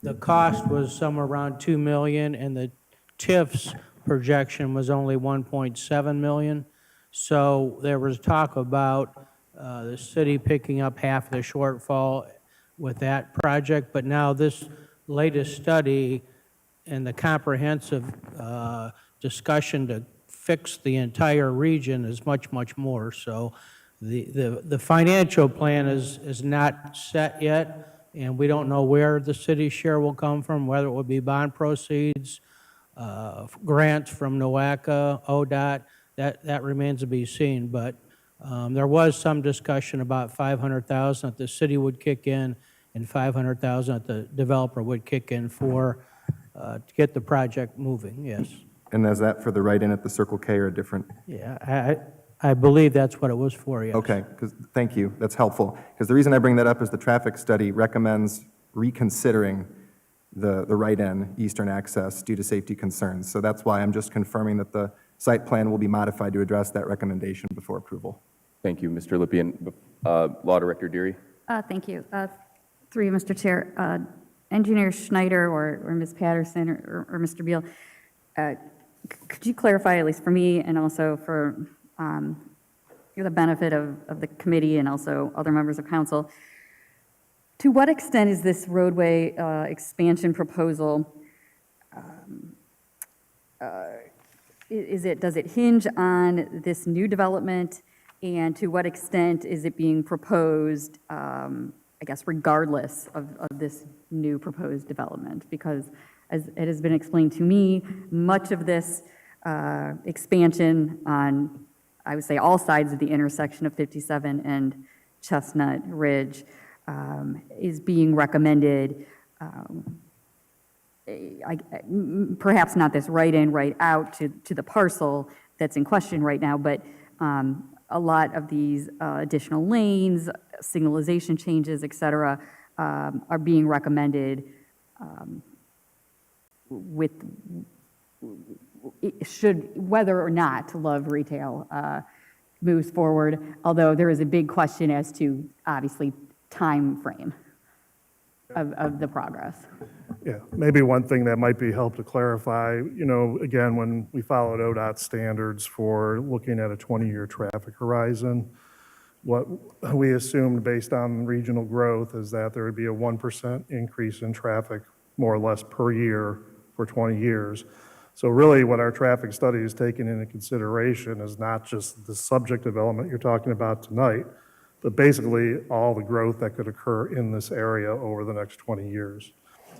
the cost was somewhere around 2 million, and the TIF's projection was only 1.7 million. So there was talk about the city picking up half of the shortfall with that project, but now this latest study and the comprehensive discussion to fix the entire region is much, much more. So the financial plan is not set yet, and we don't know where the city's share will come from, whether it will be bond proceeds, grants from NOACA, ODOT, that remains to be seen. But there was some discussion about 500,000 that the city would kick in and 500,000 that the developer would kick in for, to get the project moving, yes. And is that for the write-in at the Circle K or a different? Yeah, I believe that's what it was for, yes. Okay, thank you, that's helpful. Because the reason I bring that up is the traffic study recommends reconsidering the write-in Eastern Access due to safety concerns. So that's why I'm just confirming that the site plan will be modified to address that recommendation before approval. Thank you, Mr. Lippian. Law Director Deary? Thank you. Through you, Mr. Chair, Engineer Schneider or Ms. Patterson or Mr. Beal, could you clarify, at least for me and also for the benefit of the committee and also other members of council, to what extent is this roadway expansion proposal, does it hinge on this new development, and to what extent is it being proposed, I guess, regardless of this new proposed development? Because as it has been explained to me, much of this expansion on, I would say, all sides of the intersection of 57 and Chestnut Ridge is being recommended, perhaps not this right-in, right-out to the parcel that's in question right now, but a lot of these additional lanes, signalization changes, et cetera, are being recommended whether or not Love Retail moves forward, although there is a big question as to, obviously, time frame of the progress. Yeah, maybe one thing that might be helpful to clarify, again, when we followed ODOT standards for looking at a 20-year traffic horizon, what we assumed based on regional growth is that there would be a 1% increase in traffic, more or less, per year for 20 years. So really what our traffic study is taking into consideration is not just the subjective element you're talking about tonight, but basically all the growth that could occur in this area over the next 20 years.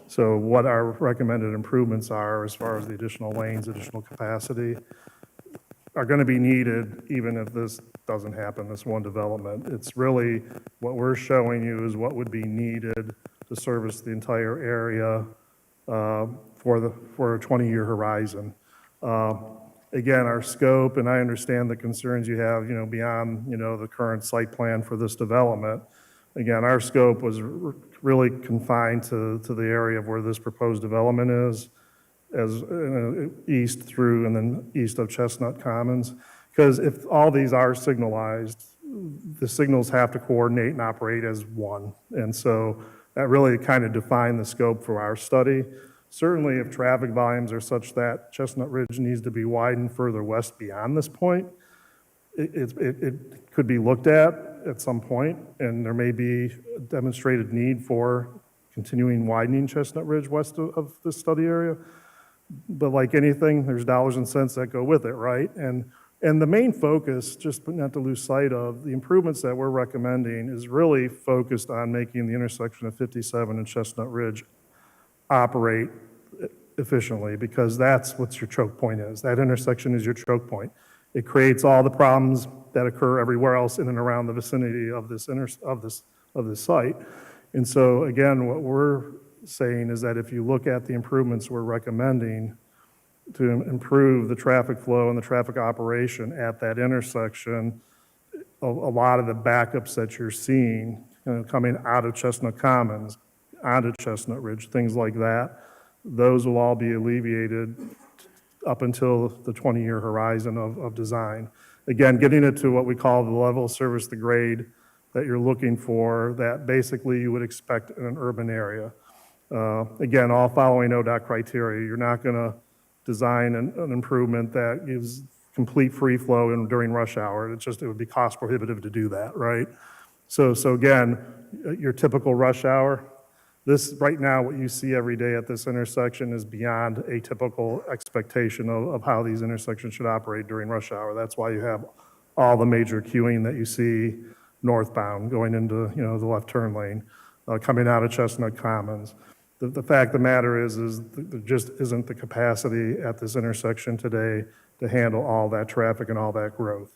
So what our recommended improvements are as far as the additional lanes, additional capacity, are going to be needed even if this doesn't happen, this one development. It's really what we're showing you is what would be needed to service the entire area for a 20-year horizon. Again, our scope, and I understand the concerns you have, beyond, the current site plan for this development. Again, our scope was really confined to the area of where this proposed development is, as east through and then east of Chestnut Commons. Because if all these are signalized, the signals have to coordinate and operate as one. And so that really kind of defined the scope for our study. Certainly, if traffic volumes are such that Chestnut Ridge needs to be widened further west beyond this point, it could be looked at some point, and there may be a demonstrated need for continuing widening Chestnut Ridge west of the study area. But like anything, there's dollars and cents that go with it, right? And the main focus, just not to lose sight of, the improvements that we're recommending is really focused on making the intersection of 57 and Chestnut Ridge operate efficiently, because that's what your choke point is. That intersection is your choke point. It creates all the problems that occur everywhere else in and around the vicinity of this site. And so again, what we're saying is that if you look at the improvements we're recommending to improve the traffic flow and the traffic operation at that intersection, a lot of the backups that you're seeing coming out of Chestnut Commons, onto Chestnut Ridge, things like that, those will all be alleviated up until the 20-year horizon of design. Again, getting it to what we call the level of service, the grade that you're looking for, that basically you would expect in an urban area. Again, all following ODOT criteria. You're not going to design an improvement that gives complete free flow during rush hour. It would be cost prohibitive to do that, right? So again, your typical rush hour, this right now, what you see every day at this intersection is beyond a typical expectation of how these intersections should operate during rush hour. That's why you have all the major queuing that you see northbound going into the left turn lane, coming out of Chestnut Commons. the fact of the matter is there just isn't the capacity at this intersection today to handle all that traffic and all that growth.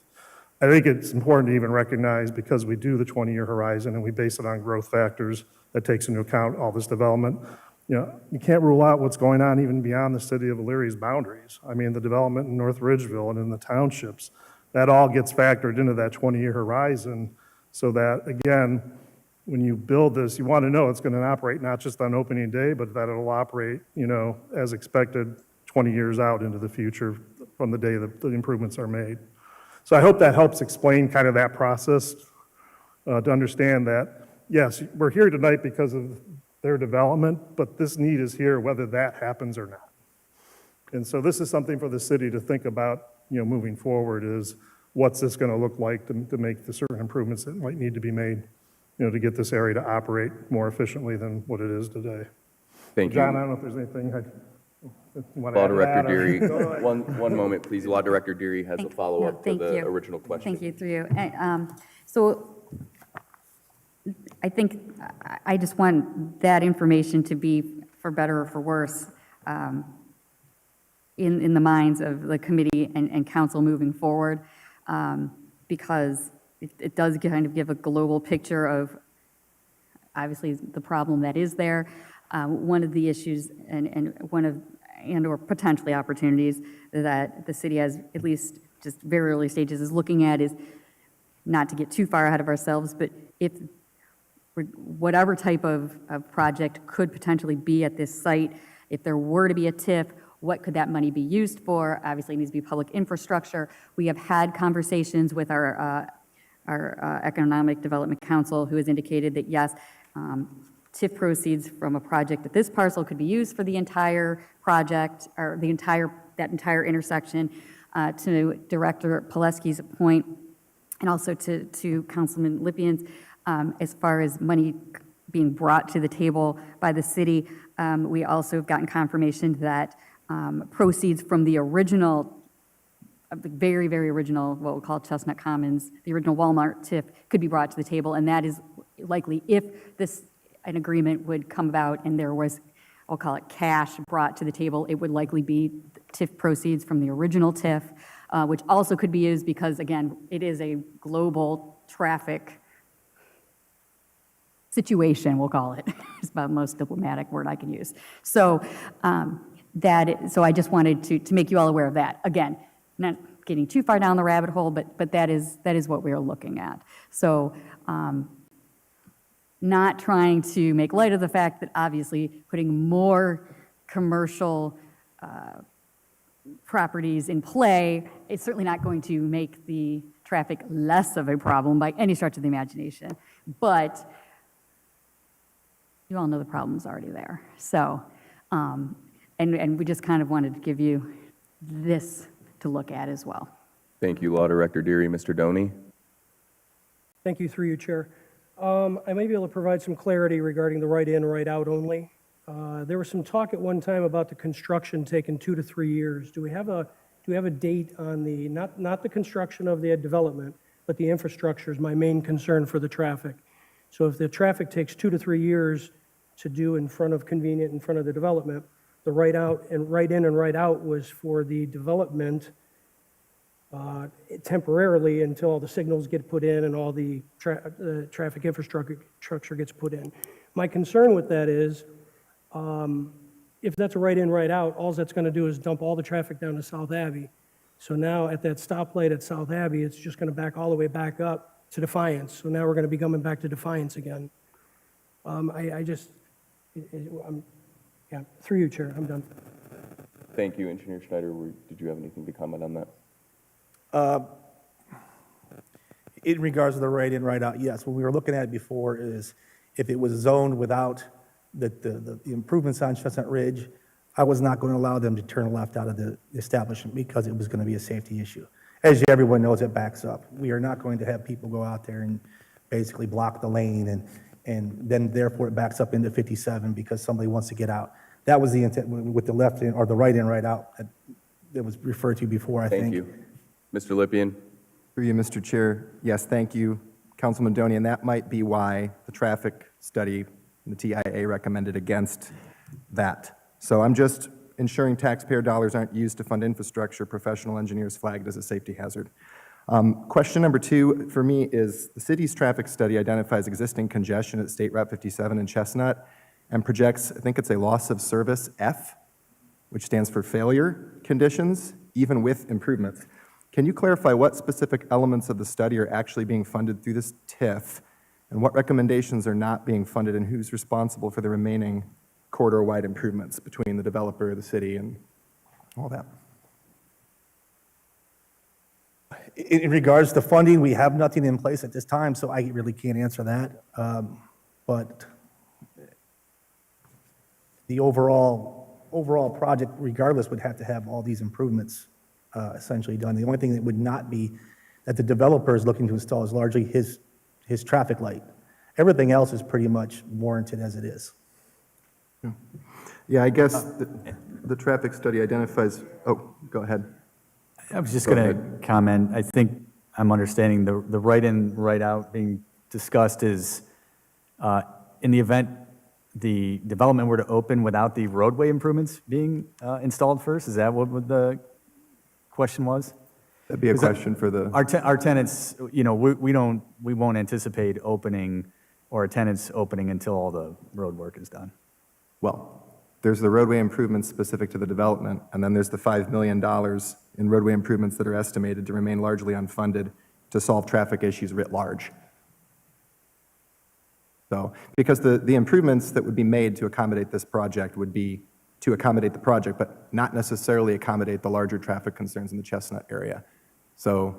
I think it's important to even recognize, because we do the 20-year horizon and we base it on growth factors that takes into account all this development, you can't rule out what's going on even beyond the city of Illyria's boundaries. I mean, the development in North Ridgeville and in the townships, that all gets factored into that 20-year horizon, so that, again, when you build this, you want to know it's going to operate not just on opening day, but that it'll operate, as expected 20 years out into the future from the day that the improvements are made. So I hope that helps explain kind of that process, to understand that, yes, we're here tonight because of their development, but this need is here whether that happens or not. And so this is something for the city to think about, moving forward, is what's this going to look like to make the certain improvements that might need to be made, to get this area to operate more efficiently than what it is today. Thank you. John, I don't know if there's anything you want to Law add to Director that, or- Deary, one moment, please. Law Director Deary has a follow-up to Thank the you. original question. Thank you, through you. So I think I just want that information to be, for better or for worse, in the minds of the committee and council moving forward, because it does kind of give a global picture of, obviously, the problem that is there. One of the issues or potentially opportunities that the city has, at least just very early stages, is looking at, is not to get too far ahead of ourselves, but if whatever type of project could potentially be at this site, if there were to be a TIF, what could that money be used for? Obviously, it needs to be public infrastructure. We have had conversations with our Economic Development Council, who has indicated that, yes, TIF proceeds from a project at this parcel could be used for the entire project, or that entire intersection. To Director Pileski's point, and also to Councilman Lippian's, as far as money being brought to the table by the city, we also have gotten confirmation that proceeds from the original, the very, very original, what we'll call Chestnut Commons, the original Walmart TIF, could be brought to the table, and that is likely, if an agreement would come about and there was, I'll call it cash brought to the table, it would likely be TIF proceeds from the original TIF, which also could be used because, again, it is a global traffic situation, we'll call it. It's about the most diplomatic word I can use. So so I just wanted to make you all aware of that. Again, not getting too far down the rabbit hole, but that is what we are looking at. So not trying to make light of the fact that obviously putting more commercial properties in play is certainly not going to make the traffic less of a problem by any stretch of the imagination. But you all know the problem's already there. So, and we just kind of wanted to give you this to look at as well. Thank you, Law Director Deary. Mr. Doney? Thank you, through you, Chair. I may be able to provide some clarity regarding the right-in, right-out only. There was some talk at one time about the construction taking 2 to 3 years. Do we have a date on the, not the construction of the development, but the infrastructure is my main concern for the traffic. So if the traffic takes 2 to 3 years to do in front of convenient, in front of the development, the right-out and right-in and right-out was for the development temporarily until all the signals get put in and all the traffic infrastructure gets put in. My concern with that is, if that's a right-in, right-out, all that's going to do is dump all the traffic down to South Abbey. So now at that stoplight at South Abbey, it's just going to back all the way back up to Defiance. So now we're going to be coming back to Defiance again. Yeah, through you, Chair, I'm done. Thank you, Engineer Schneider. Did you have anything to comment on that? In regards to the right-in, right-out, yes, what we were looking at before is if it was zoned without the improvements on Chestnut Ridge, I was not going to allow them to turn left out of the establishment because it was going to be a safety issue. As everyone knows, it backs up. We are not going to have people go out there and basically block the lane and then therefore it backs up into 57 because somebody wants to get out. That was the intent with the left in or the right in, right out that was referred to before, I think. Thank you. Mr. Lippian? Through you, Mr. Chair. Yes, thank you, Councilman Doney, and that might be why the traffic study, the TIA recommended against that. So I'm just ensuring taxpayer dollars aren't used to fund infrastructure professional engineers flagged as a safety hazard. Question number 2 for me is the city's traffic study identifies existing congestion at State Route 57 in Chestnut and projects, I think it's a loss of service F, which stands for failure conditions, even with improvements. Can you clarify what specific elements of the study are actually being funded through this TIF, and what recommendations are not being funded, and who's responsible for the remaining corridor-wide improvements between the developer, the city, and all that? In regards to funding, we have nothing in place at this time, so I really can't answer that. But the overall project, regardless, would have to have all these improvements essentially done. The only thing that would not be that the developer is looking to install is largely his traffic light. Everything else is pretty much warranted as it is. Yeah, I guess the traffic study identifies, oh, go ahead. I was just Go going ahead. to comment, I think I'm understanding the right-in, right-out being discussed is, in the event the development were to open without the roadway improvements being installed first, is that what the question was? That'd be a question for the, Our tenants, you know, we won't anticipate opening or tenants opening until all the road work is done. well, there's the roadway improvements specific to the development, and then there's the $5 million in roadway improvements that are estimated to remain largely unfunded to solve traffic issues writ large. So, because the improvements that would be made to accommodate this project would be to accommodate the project, but not necessarily accommodate the larger traffic concerns in the Chestnut area. So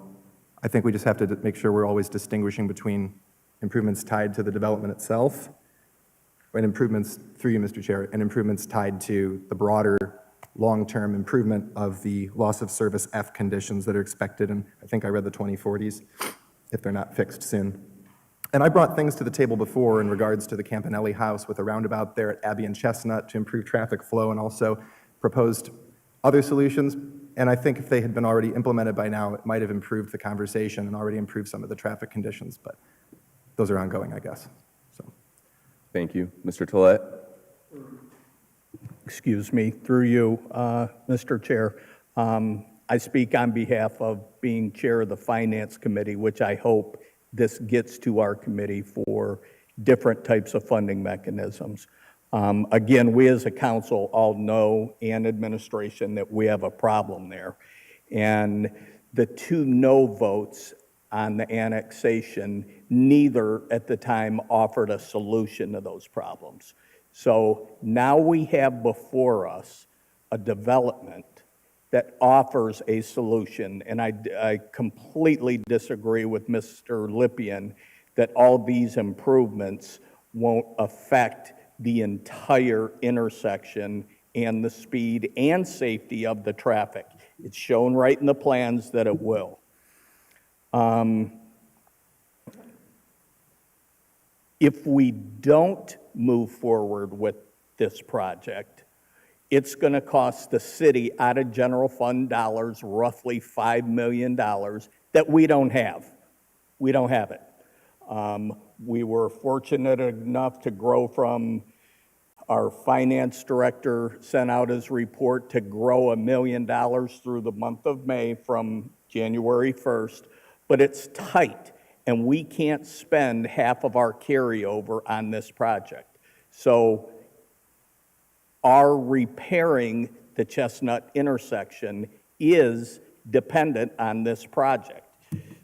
I think we just have to make sure we're always distinguishing between improvements tied to the development itself and improvements, through you, Mr. Chair, and improvements tied to the broader long-term improvement of the loss of service F conditions that are expected, and I think I read the 2040s, if they're not fixed soon. And I brought things to the table before in regards to the Campanelli House with a roundabout there at Abbey and Chestnut to improve traffic flow, and also proposed other solutions. And I think if they had been already implemented by now, it might have improved the conversation and already improved some of the traffic conditions, but those are ongoing, I guess. So, Thank you. Mr. Tolet? Excuse me, through you, Mr. Chair. I speak on behalf of being chair of the Finance Committee, which I hope this gets to our committee for different types of funding mechanisms. Again, we as a council all know, and administration, that we have a problem there. And the 2 no votes on the annexation, neither at the time offered a solution to those problems. So now we have before us a development that offers a solution, and I completely disagree with Mr. Lippian that all these improvements won't affect the entire intersection and the speed and safety of the traffic. It's shown right in the plans that it will. If we don't move forward with this project, it's going to cost the city out of general fund dollars roughly $5 million that we don't have. We don't have it. We were fortunate enough to grow from our finance director sent out his report to grow $1 million through the month of May from January 1st, but it's tight, and we can't spend half of our carryover on this project. So our repairing the Chestnut intersection is dependent on this project.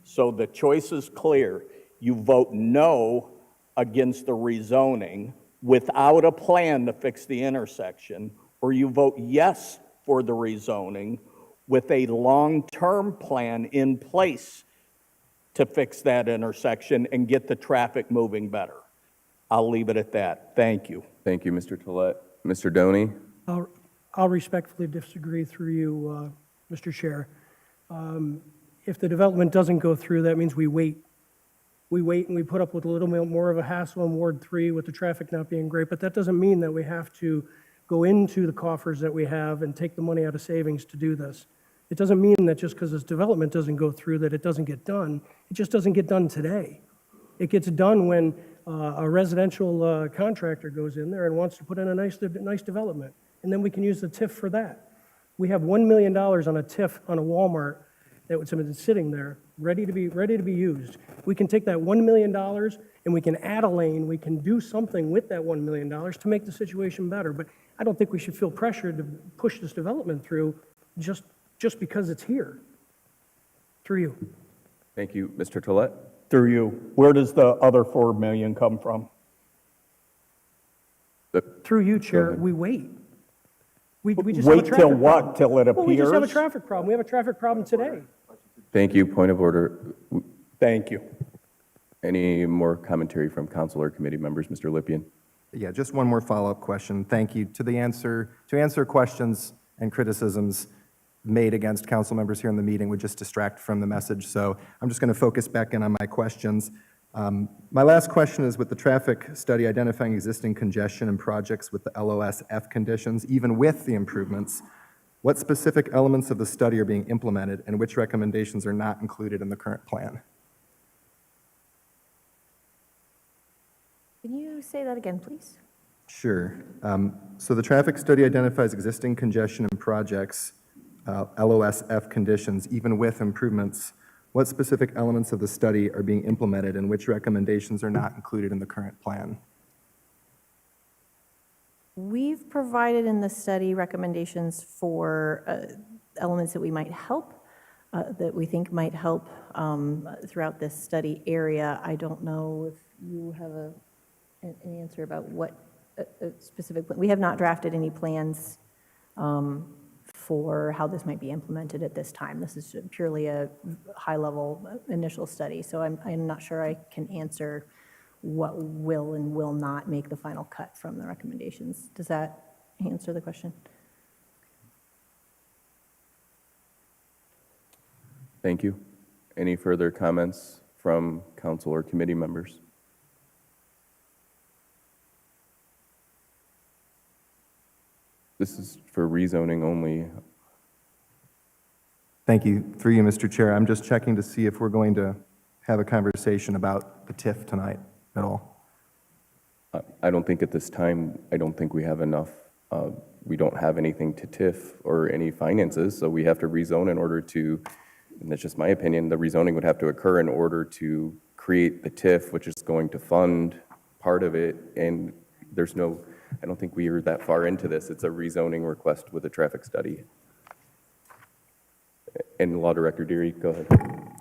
So the choice is clear. You vote no against the rezoning without a plan to fix the intersection, or you vote yes for the rezoning with a long-term plan in place to fix that intersection and get the traffic moving better. I'll leave it at that. Thank you. Thank you, Mr. Tolet. Mr. Doney? I'll respectfully disagree through you, Mr. Chair. If the development doesn't go through, that means we wait. We wait and we put up with a little bit more of a hassle in Ward 3 with the traffic not being great, but that doesn't mean that we have to go into the coffers that we have and take the money out of savings to do this. It doesn't mean that just because this development doesn't go through that it doesn't get done. It just doesn't get done today. It gets done when a residential contractor goes in there and wants to put in a nice development, and then we can use the TIF for that. We have $1 million on a TIF on a Walmart that was sitting there, ready to be used. We can take that $1 million and we can add a lane, we can do something with that $1 million to make the situation better. But I don't think we should feel pressured to push this development through just because it's here. Through you. Thank you. Mr. Tolet? Through you, where does the other 4 million come from? Through you, Chair, we wait. We just have a Wait traffic till what? problem. Till it Well, we just have a appears? traffic problem. We have a traffic problem today. Thank you. Point of order. Thank you. Any more commentary from council or committee members? Mr. Lippian? Yeah, just one more follow-up question. Thank you. To answer questions and criticisms made against council members here in the meeting would just distract from the message. So I'm just going to focus back in on my questions. My last question is, with the traffic study identifying existing congestion and projects with the LOS-F conditions, even with the improvements, what specific elements of the study are being implemented and which recommendations are not included in the current plan? Can you say that again, please? Sure. So the traffic study identifies existing congestion and projects, LOS-F conditions, even with improvements. What specific elements of the study are being implemented and which recommendations are not included in the current plan? We've provided in the study recommendations for elements that we might help, that we think might help throughout this study area. I don't know if you have an answer about what a specific, we have not drafted any plans for how this might be implemented at this time. This is purely a high-level initial study, so I'm not sure I can answer what will and will not make the final cut from the recommendations. Does that answer the question? Thank you. Any further comments from council or committee members? This is for rezoning only. Thank you. Through you, Mr. Chair. I'm just checking to see if we're going to have a conversation about the TIF tonight at all. I don't think at this time, I don't think we have enough. We don't have anything to TIF or any finances, so we have to rezone in order to, and that's just my opinion, the rezoning would have to occur in order to create the TIF, which is going to fund part of it, and there's no, I don't think we are that far into this. It's a rezoning request with a traffic study. And Law Director Deary, go ahead.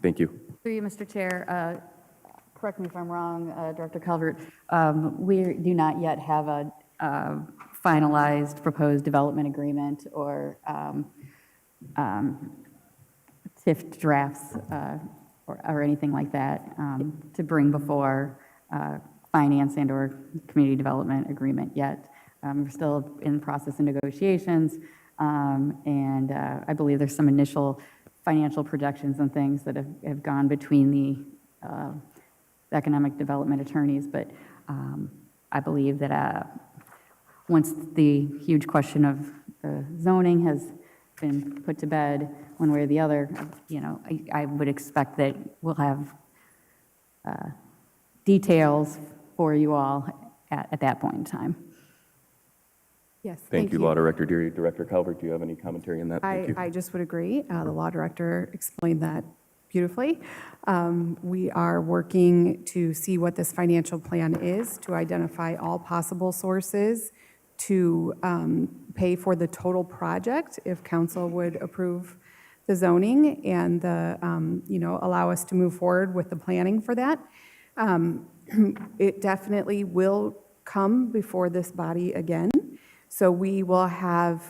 Thank you. Through you, Mr. Chair, correct me if I'm wrong, Director Calvert, we do not yet have a finalized proposed development agreement or TIF drafts or anything like that to bring before finance and or community development agreement yet. We're still in the process of negotiations, and I believe there's some initial financial projections and things that have gone between the economic development attorneys, but I believe that once the huge question of the zoning has been put to bed one way or the other, you know, I would expect that we'll have details for you all at that point in time. Yes, Thank you, Law Director Deary. Director Calvert, do you have any commentary on that? Thank you. I just would agree. The law director explained that beautifully. We are working to see what this financial plan is, to identify all possible sources to pay for the total project if council would approve the zoning and the, you know, allow us to move forward with the planning for that. It definitely will come before this body again. So we will have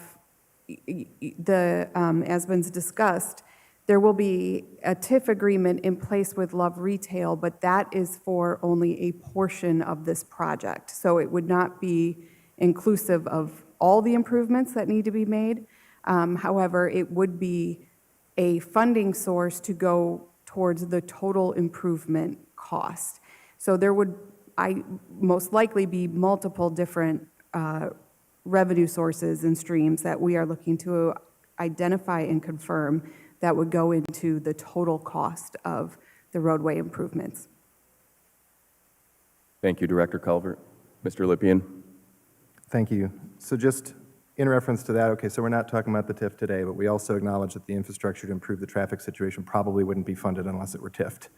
the, as been discussed, there will be a TIF agreement in place with Love Retail, but that is for only a portion of this project. So it would not be inclusive of all the improvements that need to be made. However, it would be a funding source to go towards the total improvement cost. So there would, most likely be multiple different revenue sources and streams that we are looking to identify and confirm that would go into the total cost of the roadway improvements. Thank you, Director Calvert. Mr. Lippian? Thank you. So just in reference to that, okay, so we're not talking about the TIF today, but we also acknowledge that the infrastructure to improve the traffic situation probably wouldn't be funded unless it were TIFed.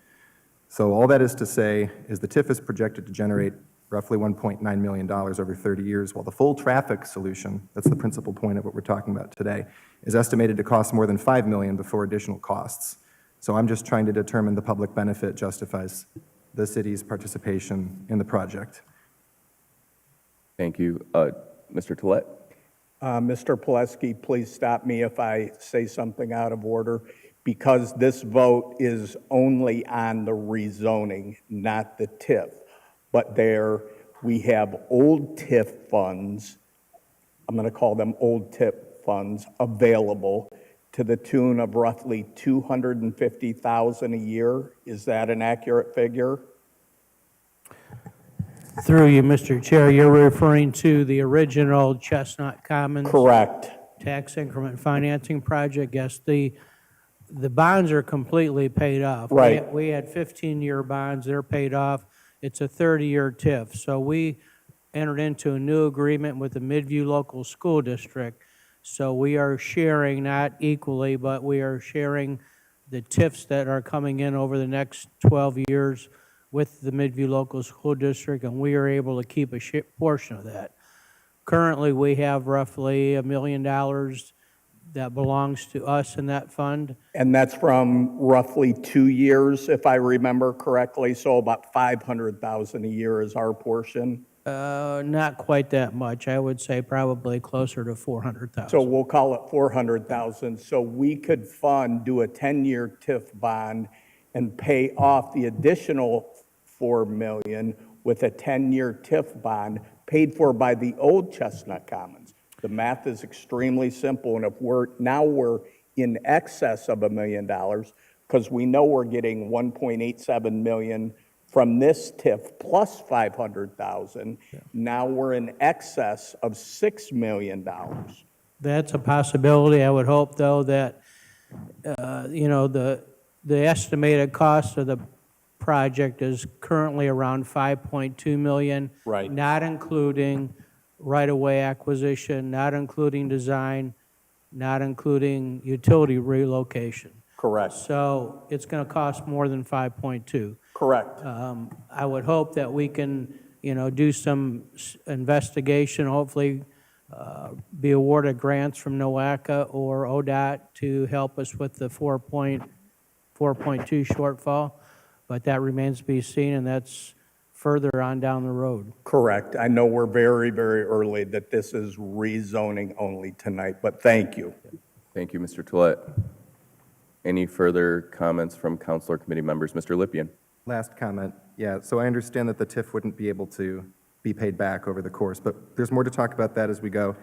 So all that is to say is the TIF is projected to generate roughly $1.9 million over 30 years, while the full traffic solution, that's the principal point of what we're talking about today, is estimated to cost more than $5 million before additional costs. So I'm just trying to determine the public benefit justifies the city's participation in the project. Thank you. Mr. Tolet? Mr. Pileski, please stop me if I say something out of order, because this vote is only on the rezoning, not the TIF. But there, we have old TIF funds, I'm going to call them old TIF funds, available to the tune of roughly $250,000 a year. Is that an accurate figure? Through you, Mr. Chair, you're referring to the original Chestnut Commons Correct. tax increment financing project? Yes, the bonds are completely paid off. Right. We had 15-year bonds, they're paid off. It's a 30-year TIF. So we entered into a new agreement with the Midview Local School District. So we are sharing, not equally, but we are sharing the TIFs that are coming in over the next 12 years with the Midview Local School District, and we are able to keep a portion of that. Currently, we have roughly $1 million that belongs to us in that fund. And that's from roughly 2 years, if I remember correctly, so about $500,000 a year is our portion. Not quite that much. I would say probably closer to 400,000. So we'll call it 400,000. So we could do a 10-year TIF bond and pay off the additional $4 million with a 10-year TIF bond paid for by the old Chestnut Commons. The math is extremely simple, and if we're in excess of $1 million, because we know we're getting $1.87 million from this TIF plus $500,000, now we're in excess of $6 million. That's a possibility. I would hope, though, that, the estimated cost of the project is currently around $5.2 million. Right. Not including right-of-way acquisition, not including design, not including utility relocation. Correct. So it's going to cost more than 5.2. Correct. I would hope that we can, do some investigation, hopefully be awarded grants from NOACA or ODOT to help us with the 4.2 shortfall, but that remains to be seen, and that's further on down the road. Correct. I know we're very, very early that this is rezoning only tonight, but thank you. Thank you, Mr. Tolet. Any further comments from council or committee members? Mr. Lippian? Last comment. Yeah, so I understand that the TIF wouldn't be able to be paid back over the course, but there's more to talk about that as we go.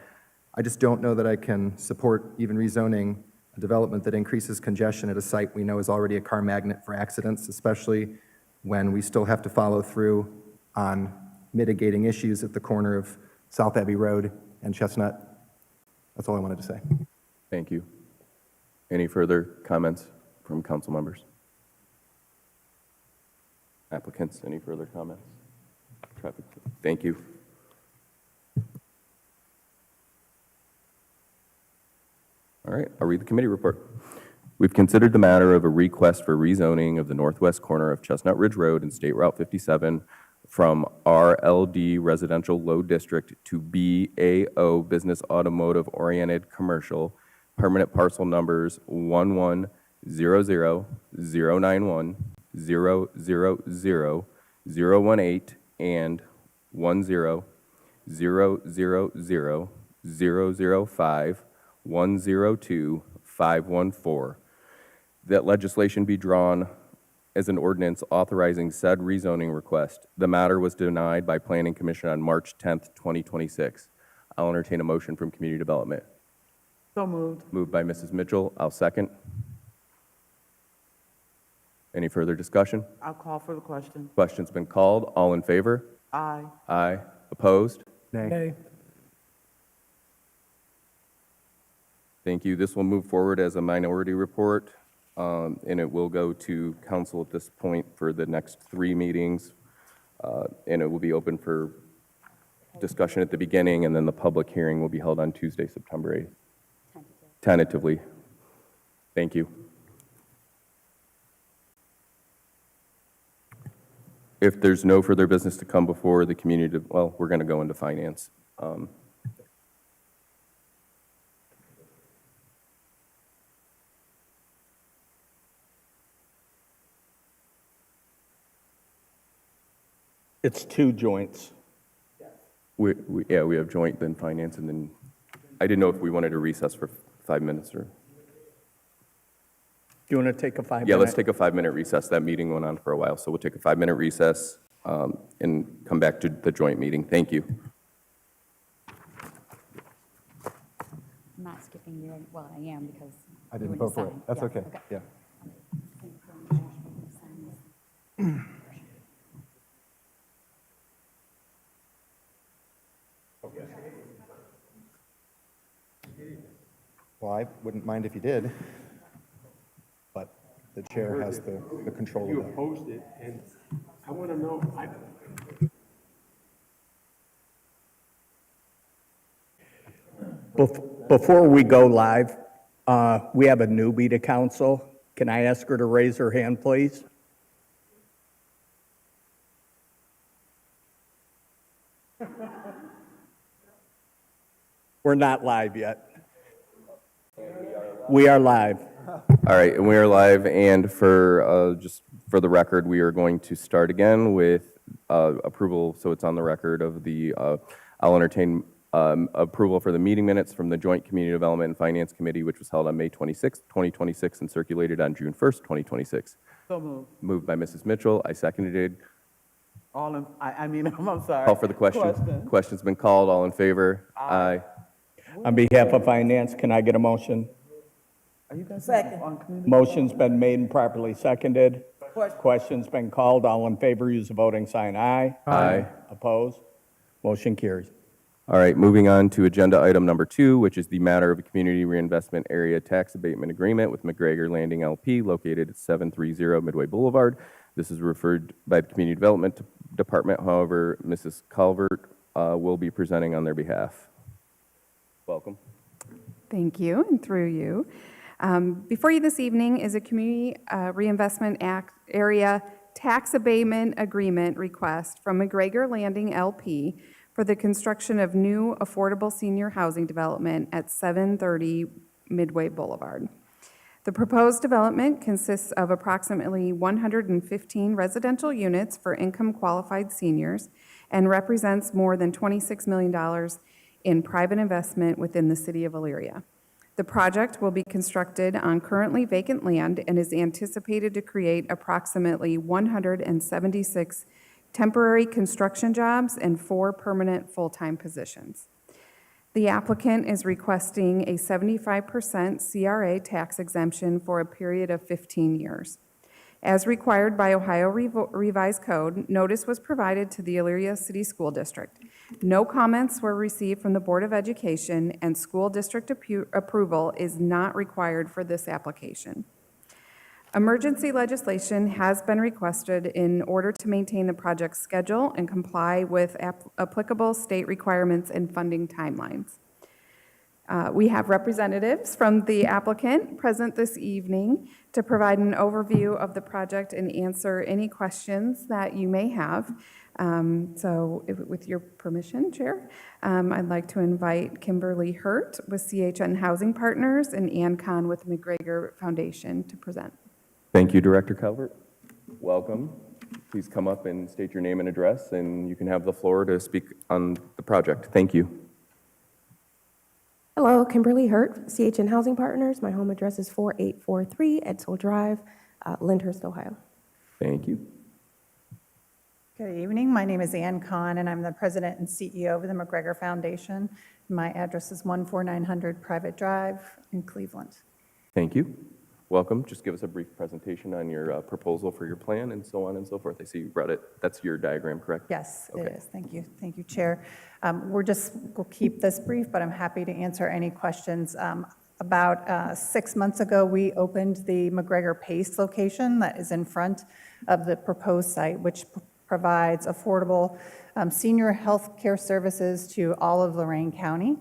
I just don't know that I can support even rezoning a development that increases congestion at a site we know is already a car magnet for accidents, especially when we still have to follow through on mitigating issues at the corner of South Abbey Road and Chestnut. That's all I wanted to say. Thank you. Any further comments from council members? Applicants, any further comments? Traffic, thank you. All right, I'll read the committee report. We've considered the matter of a request for rezoning of the northwest corner of Chestnut Ridge Road and State Route 57 from RLD Residential Low District to BAO Business Automotive Oriented Commercial, permanent parcel numbers 11000910000018 and 10000005102514. That legislation be drawn as an ordinance authorizing said rezoning request. The matter was denied by Planning Commission on March 10th, 2026. I'll entertain a motion from Community Development. So moved. Moved by Mrs. Mitchell. I'll second. Any further discussion? I'll call for the question. Question's been called. All in favor? Aye. Aye. Opposed? Nay. Okay. Thank you. This will move forward as a minority report, and it will go to council at this point for the next 3 meetings and it will be open for discussion at the beginning, and then the public hearing will be held on Tuesday, September 8th. Tentatively. Thank you. If there's no further business to come before the community, well, we're going to go into finance. It's two joints. Yeah, we have joint, then finance, and then, I didn't know if we wanted to recess for 5 minutes or, Do you want to take a 5-minute? yeah, let's take a 5-minute recess. That meeting went on for a while, so we'll take a 5-minute recess and come back to the joint meeting. Thank you. I'm not skipping you, well, I am because. I you didn't wouldn't vote for it. sign. That's Yeah, okay, yeah. Well, I wouldn't mind if you did, but the chair has the control of that. opposed it, and I want to know, Before we go live, we have a newbie to council. Can I ask her to raise her hand, please? We're not live yet. We are live. All right, and we are live, and for, just for the record, we are going to start again with approval, so it's on the record of the, I'll entertain approval for the meeting minutes from the Joint Community Development and Finance Committee, which was held on May 26th, 2026, and circulated on June 1st, 2026. So moved. Moved by Mrs. Mitchell, I seconded it. All in, I'm sorry. Call for the question. Question's been called, all in favor? Aye. On behalf of finance, can I get a motion? Are you guys on community? Motion's been made and properly seconded. Question's been called. All in favor, use the voting sign aye. Aye. Opposed? Motion carries. All right, moving on to agenda item number 2, which is the matter of a community reinvestment area tax abatement agreement with McGregor Landing LP located at 730 Midway Boulevard. This is referred by the Community Development Department. However, Mrs. Calvert will be presenting on their behalf. Welcome. Thank you, and through you. Before you this evening is a Community Reinvestment Act Area Tax Abatement Agreement request from McGregor Landing LP for the construction of new affordable senior housing development at 730 Midway Boulevard. The proposed development consists of approximately 115 residential units for income-qualified seniors and represents more than $26 million in private investment within the city of Elyria. The project will be constructed on currently vacant land and is anticipated to create approximately 176 temporary construction jobs and 4 permanent full-time positions. The applicant is requesting a 75% CRA tax exemption for a period of 15 years. As required by Ohio Revised Code, notice was provided to the Elyria City School District. No comments were received from the Board of Education, and school district approval is not required for this application. Emergency legislation has been requested in order to maintain the project's schedule and comply with applicable state requirements and funding timelines. We have representatives from the applicant present this evening to provide an overview of the project and answer any questions that you may have. With your permission, Chair, I'd like to invite Kimberly Hurt with CHN Housing Partners and Ann Kahn with McGregor Foundation to present. Thank you, Director Calvert. Welcome. Please come up and state your name and address, and you can have the floor to speak on the project. Thank you. Hello, Kimberly Hurt, CHN Housing Partners. My home address is 4843 Edsel Drive, Lyndhurst, Ohio. Thank you. Good evening. My name is Ann Kahn, and I'm the president and CEO of the McGregor Foundation. My address is 14900 Private Drive in Cleveland. Thank you. Welcome. Just give us a brief presentation on your proposal for your plan and so on and so forth. I see you brought it. That's your diagram, correct? Yes, Okay. it is. Thank you. Thank you, Chair. We'll keep this brief, but I'm happy to answer any questions. About 6 months ago, we opened the McGregor Pace location that is in front of the proposed site, which provides affordable senior health care services to all of Lorraine County.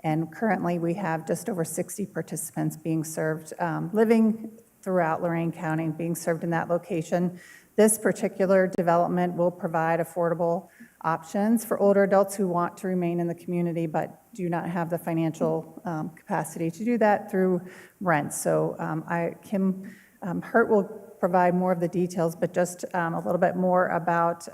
And currently, we have just over 60 participants being served, living throughout Lorraine County, being served in that location. This particular development will provide affordable options for older adults who want to remain in the community but do not have the financial capacity to do that through rent. So Kim Hurt will provide more of the details, but just a little bit more about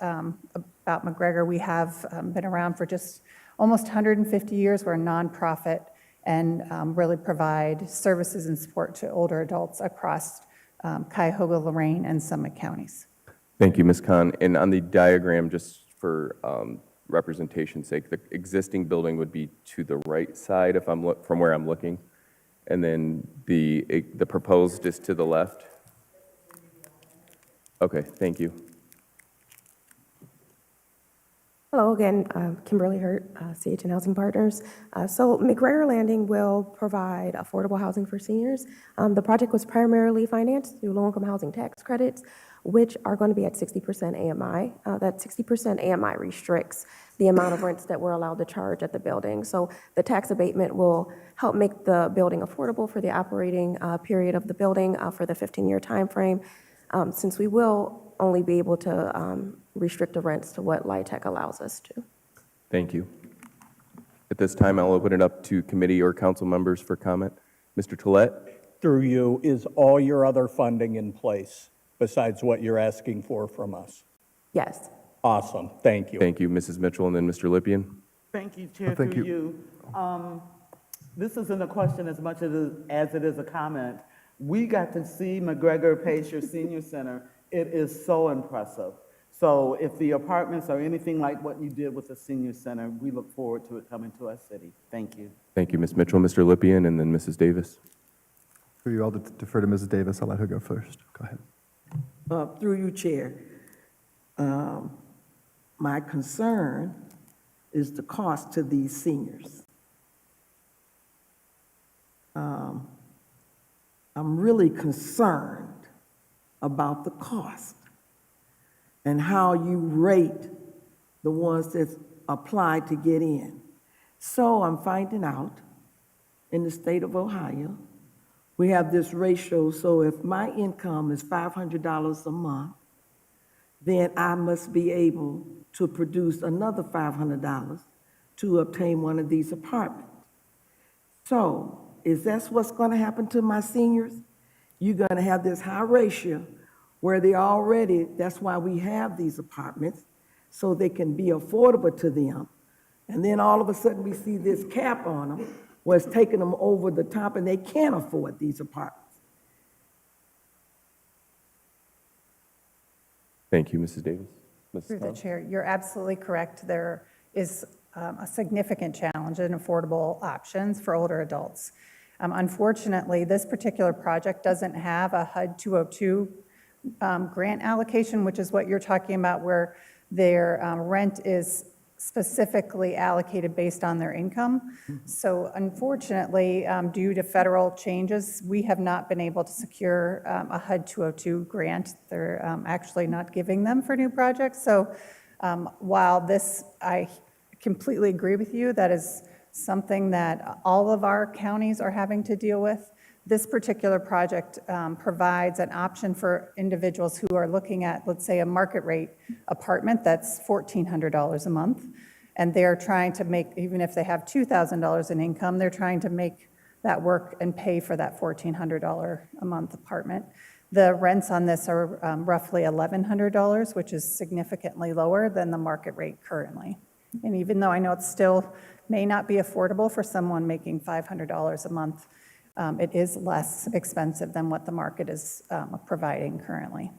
McGregor. We have been around for just almost 150 years. We're a nonprofit and really provide services and support to older adults across Cuyahoga, Lorraine, and Summit counties. Thank you, Ms. Khan. And on the diagram, just for representation's sake, the existing building would be to the right side if I'm from where I'm looking, and then the proposed is to the left. Okay, thank you. Hello again, Kimberly Hurt, CHN Housing Partners. So McGregor Landing will provide affordable housing for seniors. The project was primarily financed through low-income housing tax credits, which are going to be at 60% AMI. That 60% AMI restricts the amount of rents that we're allowed to charge at the building. So the tax abatement will help make the building affordable for the operating period of the building for the 15-year time frame, since we will only be able to restrict the rents to what LIHTC allows us to. Thank you. At this time, I'll open it up to committee or council members for comment. Mr. Tolet? Through you, is all your other funding in place besides what you're asking for from us? Yes. Awesome, thank you. Thank you, Mrs. Mitchell, and then Mr. Lippian. Thank you, Chair, Thank through you. This isn't a question as much as it is a comment. We got to see McGregor Pacer Senior Center. It is so impressive. So if the apartments are anything like what you did with the senior center, we look forward to it coming to our city. Thank you. Thank you, Ms. Mitchell, Mr. Lippian, and then Mrs. Davis. Through you, I'll defer to Mrs. Davis. I'll let her go first. Go ahead. Through you, Chair. My concern is the cost to these seniors. I'm really concerned about the cost and how you rate the ones that apply to get in. So I'm finding out in the state of Ohio, we have this ratio, so if my income is $500 a month, then I must be able to produce another $500 to obtain one of these apartments. So is that what's going to happen to my seniors? You're going to have this high ratio where they already, that's why we have these apartments, so they can be affordable to them. And then all of a sudden we see this cap on them, where it's taking them over the top and they can't afford these apartments. Thank you, Mrs. Davis. Through the chair, you're absolutely correct. There is a significant challenge in affordable options for older adults. Unfortunately, this particular project doesn't have a HUD 202 grant allocation, which is what you're talking about, where their rent is specifically allocated based on their income. So unfortunately, due to federal changes, we have not been able to secure a HUD 202 grant. They're actually not giving them for new projects. So while this, I completely agree with you, that is something that all of our counties are having to deal with. This particular project provides an option for individuals who are looking at, let's say, a market rate apartment that's $1,400 a month, and they're trying to make, even if they have $2,000 in income, they're trying to make that work and pay for that $1,400 a month apartment. The rents on this are roughly $1,100, which is significantly lower than the market rate currently. And even though I know it still may not be affordable for someone making $500 a month, it is less expensive than what the market is providing currently.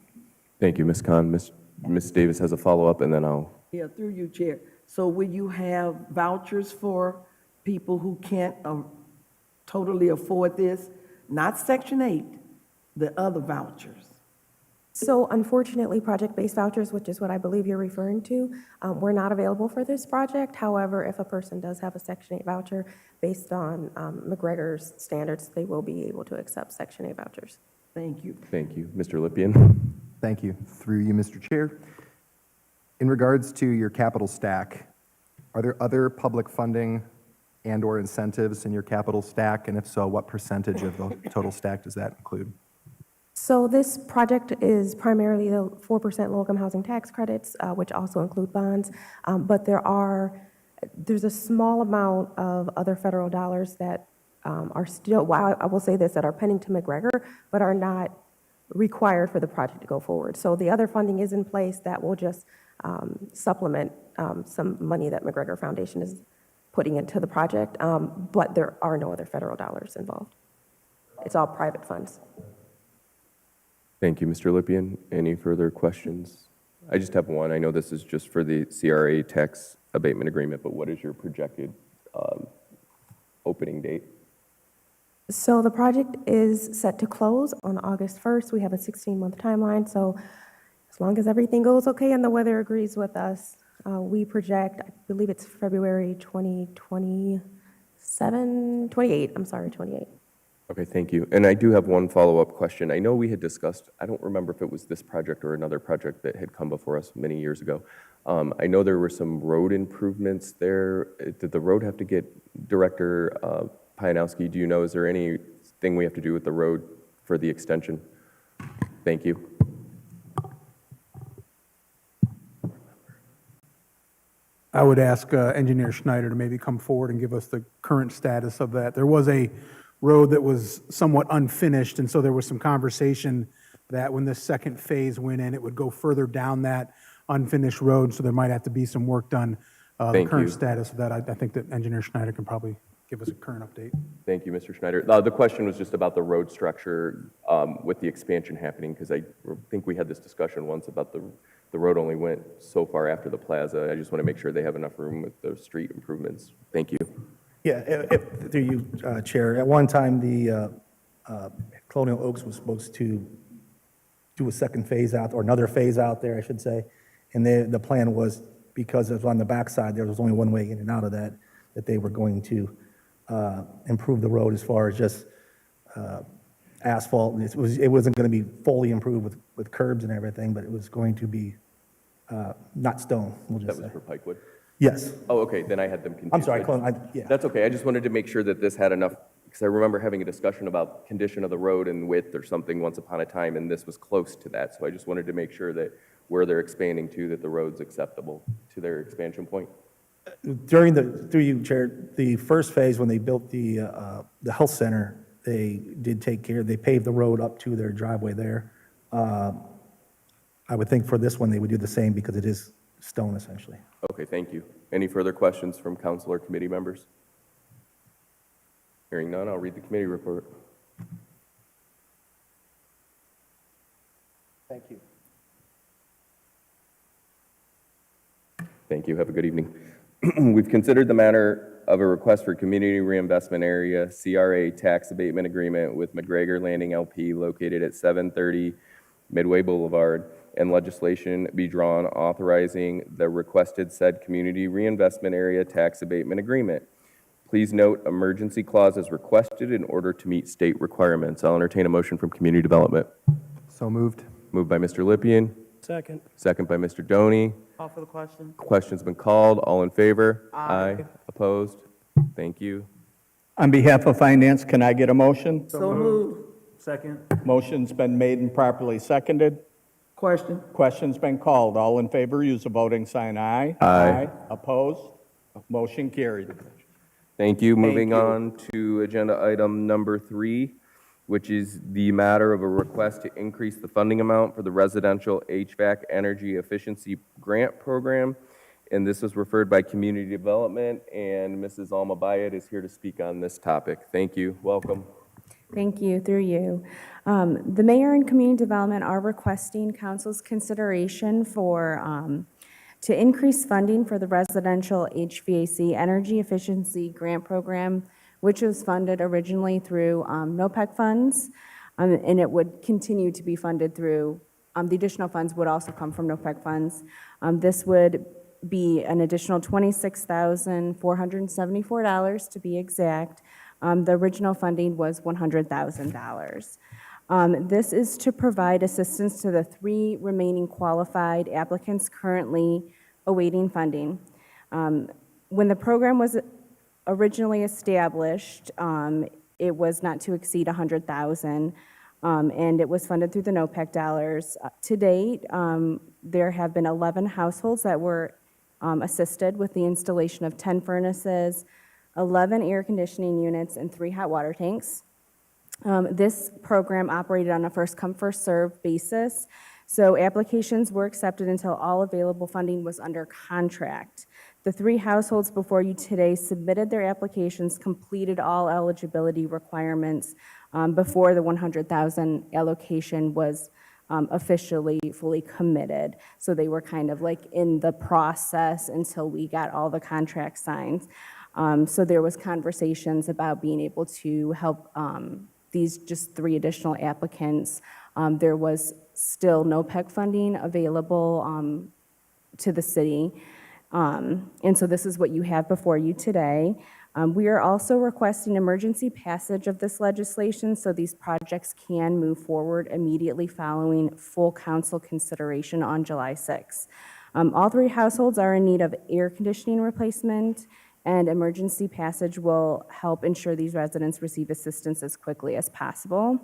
Thank you, Ms. Khan. Ms. Davis has a follow-up, and then I'll... Yeah, through you, Chair. So will you have vouchers for people who can't totally afford this? Not Section 8, the other vouchers. So unfortunately, project-based vouchers, which is what I believe you're referring to, were not available for this project. However, if a person does have a Section 8 voucher based on McGregor's standards, they will be able to accept Section 8 vouchers. Thank you. Thank you. Mr. Lippian? Thank you. Through you, Mr. Chair. In regards to your capital stack, are there other public funding and/or incentives in your capital stack? And if so, what percentage of the total stack does that include? So this project is primarily the 4% low-income housing tax credits, which also include bonds. But there's a small amount of other federal dollars that are still, well, I will say this, that are pending to McGregor, but are not required for the project to go forward. So the other funding is in place that will just supplement some money that McGregor Foundation is putting into the project, but there are no other federal dollars involved. It's all private funds. Thank you, Mr. Lippian. Any further questions? I just have one. I know this is just for the CRA tax abatement agreement, but what is your projected opening date? So the project is set to close on August 1st. We have a 16-month timeline, so as long as everything goes okay and the weather agrees with us, we project, I believe it's February 28. Okay, thank you. And I do have one follow-up question. I know we had discussed, I don't remember if it was this project or another project that had come before us many years ago. I know there were some road improvements there. Did the road have to get, Director Pianowski, do you know, is there anything we have to do with the road for the extension? Thank you. I would ask Engineer Schneider to maybe come forward and give us the current status of that. There was a road that was somewhat unfinished, and so there was some conversation that when the second phase went in, it would go further down that unfinished road, so there might have to be some work done. The Thank current you. status of that, I think that Engineer Schneider can probably give us a current update. Thank you, Mr. Schneider. The question was just about the road structure with the expansion happening, because I think we had this discussion once about the road only went so far after the plaza. I just want to make sure they have enough room with the street improvements. Thank you. Yeah, through you, Chair. At one time, the Colonial Oaks was supposed to do a second phase out, or another phase out there, I should say. And the plan was, because it was on the backside, there was only one way in and out of that they were going to improve the road as far as just asphalt. It wasn't going to be fully improved with curbs and everything, but it was going to be not stone, we'll just That was say. for Pikewood? Yes. Oh, okay, then I had them confused. I'm sorry, yeah. That's okay, I just wanted to make sure that this had enough, because I remember having a discussion about condition of the road and width or something once upon a time, and this was close to that, so I just wanted to make sure that where they're expanding to, that the road's acceptable to their expansion point. Through you, Chair, the first phase, when they built the health center, they did take care, they paved the road up to their driveway there. I would think for this one, they would do the same because it is stone essentially. Okay, thank you. Any further questions from council or committee members? Hearing none, I'll read the committee report. Thank you. Thank you. Have a good evening. We've considered the matter of a request for Community Reinvestment Area, CRA tax abatement agreement with McGregor Landing LP located at 730 Midway Boulevard, and legislation be drawn authorizing the requested said Community Reinvestment Area tax abatement agreement. Please note, emergency clause is requested in order to meet state requirements. I'll entertain a motion from Community Development. So moved. Moved by Mr. Lippian, Second. second by Mr. Doney. Call for the question. Question's been called. All in favor? Aye. Opposed? Thank you. On behalf of Finance, can I get a motion? So moved. Second. Motion's been made and properly seconded. Question? Question's been called. All in favor, use the voting sign aye. Aye. Opposed? Motion carried. Thank you. Moving on to agenda item number 3, which is the matter of a request to increase the funding amount for the residential HVAC energy efficiency grant program. And this was referred by Community Development, and Mrs. Alma Bayat is here to speak on this topic. Thank you. Welcome. Thank you, through you. The mayor and community development are requesting council's consideration to increase funding for the residential HVAC energy efficiency grant program, which was funded originally through NOPEC funds, and it would continue to be funded through, the additional funds would also come from NOPEC funds. This would be an additional $26,474 to be exact. The original funding was $100,000. This is to provide assistance to the 3 remaining qualified applicants currently awaiting funding. When the program was originally established, it was not to exceed $100,000, and it was funded through the NOPEC dollars. To date, there have been 11 households that were assisted with the installation of 10 furnaces, 11 air conditioning units, and 3 hot water tanks. This program operated on a first-come, first-served basis, so applications were accepted until all available funding was under contract. The 3 households before you today submitted their applications, completed all eligibility requirements before the $100,000 allocation was officially fully committed. So they were kind of like in the process until we got all the contracts signed. So there was conversations about being able to help these just 3 additional applicants. There was still NOPEC funding available to the city. And so this is what you have before you today. We are also requesting emergency passage of this legislation so these projects can move forward immediately following full council consideration on July 6th. All 3 households are in need of air conditioning replacement, and emergency passage will help ensure these residents receive assistance as quickly as possible.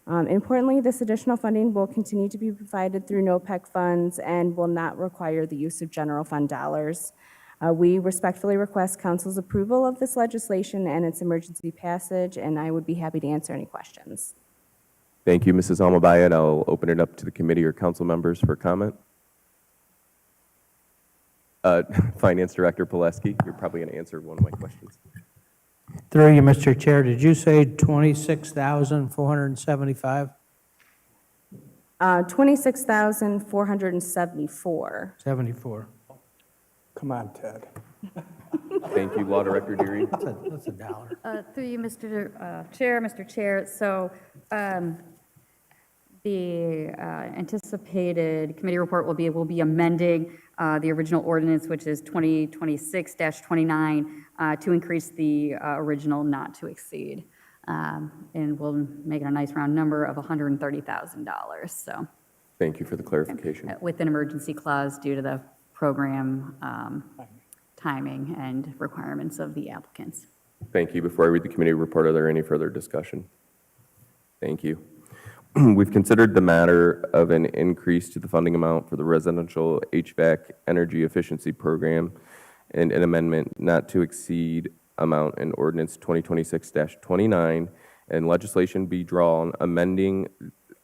Importantly, this additional funding will continue to be provided through NOPEC funds and will not require the use of general fund dollars. We respectfully request council's approval of this legislation and its emergency passage, and I would be happy to answer any questions. Thank you, Mrs. Almabayed. I'll open it up to the committee or council members for comment. Finance Director Pileski, you're probably going to answer one of my questions. Through you, Mr. Chair, did you say 26,475? 26,474. 74. Come on, Ted. Thank you, Law Director Deary. That's a dollar. Through you, Mr. Chair. So the anticipated committee report will be amending the original ordinance, which is 2026-29, to increase the original not to exceed. And we'll make it a nice round number of $130,000. So Thank you for the clarification. with an emergency clause due to the program timing and requirements of the applicants. Thank you. Before I read the committee report, are there any further discussion? Thank you. We've considered the matter of an increase to the funding amount for the residential HVAC energy efficiency program and an amendment not to exceed amount in ordinance 2026-29 and legislation be drawn amending,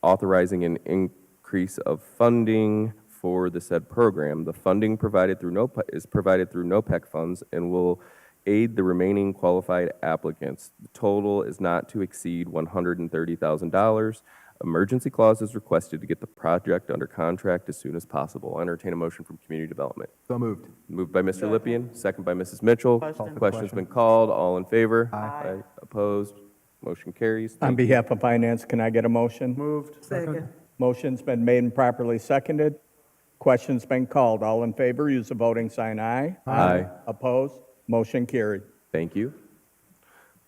authorizing an increase of funding for the said program. The funding provided through is provided through NOPEC funds and will aid the remaining qualified applicants. The total is not to exceed $130,000. Emergency clause is requested to get the project under contract as soon as possible. I entertain a motion from Community Development. So moved. Moved by Mr. Lippian, second by Mrs. Mitchell. Question's been called. All in favor? Aye. Opposed? Motion carries. On behalf of Finance, can I get a motion? Moved. Second. Motion's been made and properly seconded. Question's been called. All in favor, use the voting sign aye. Aye. Opposed? Motion carried. Thank you.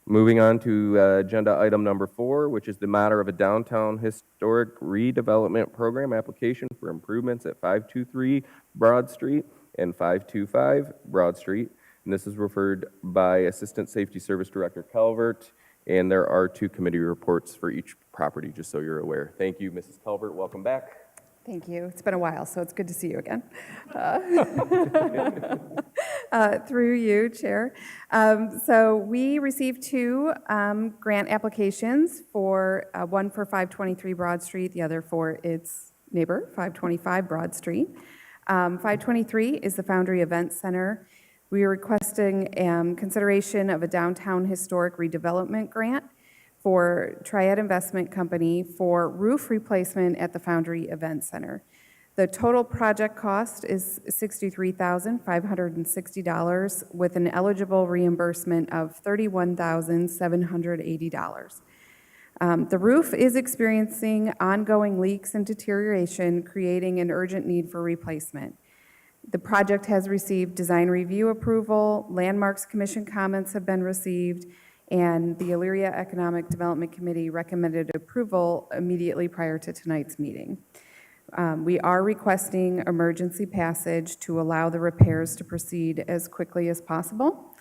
Moving on to agenda item number 4, which is the matter of a downtown historic redevelopment program application for improvements at 523 Broad Street and 525 Broad Street. And this is referred by Assistant Safety Service Director Calvert. And there are 2 committee reports for each property, just so you're aware. Thank you, Mrs. Calvert. Welcome back. Thank you. It's been a while, so it's good to see you again. Through you, Chair. So we received 2 grant applications, for one for 523 Broad Street, the other for its neighbor, 525 Broad Street. 523 is the Foundry Event Center. We are requesting consideration of a downtown historic redevelopment grant for Triad Investment Company for roof replacement at the Foundry Event Center. The total project cost is $63,560 with an eligible reimbursement of $31,780. The roof is experiencing ongoing leaks and deterioration, creating an urgent need for replacement. The project has received design review approval, Landmarks Commission comments have been received, and the Elyria Economic Development Committee recommended approval immediately prior to tonight's meeting. We are requesting emergency passage to allow the repairs to proceed as quickly as possible.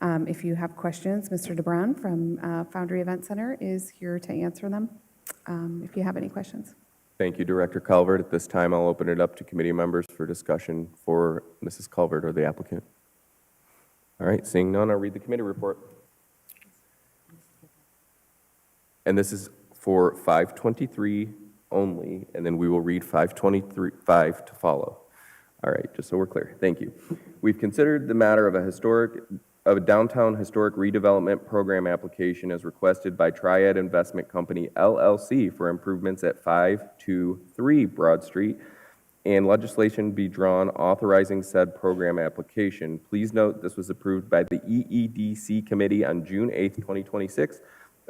If you have questions, Mr. DeBron from Foundry Event Center is here to answer them, if you have any questions. Thank you, Director Calvert. At this time, I'll open it up to committee members for discussion for Mrs. Calvert or the applicant. All right, seeing none, I'll read the committee report. And this is for 523 only, and then we will read 525 to follow. All right, just so we're clear. Thank you. We've considered the matter of a downtown historic redevelopment program application as requested by Triad Investment Company, LLC, for improvements at 523 Broad Street, and legislation be drawn authorizing said program application. Please note this was approved by the EEDC Committee on June 8th, 2026.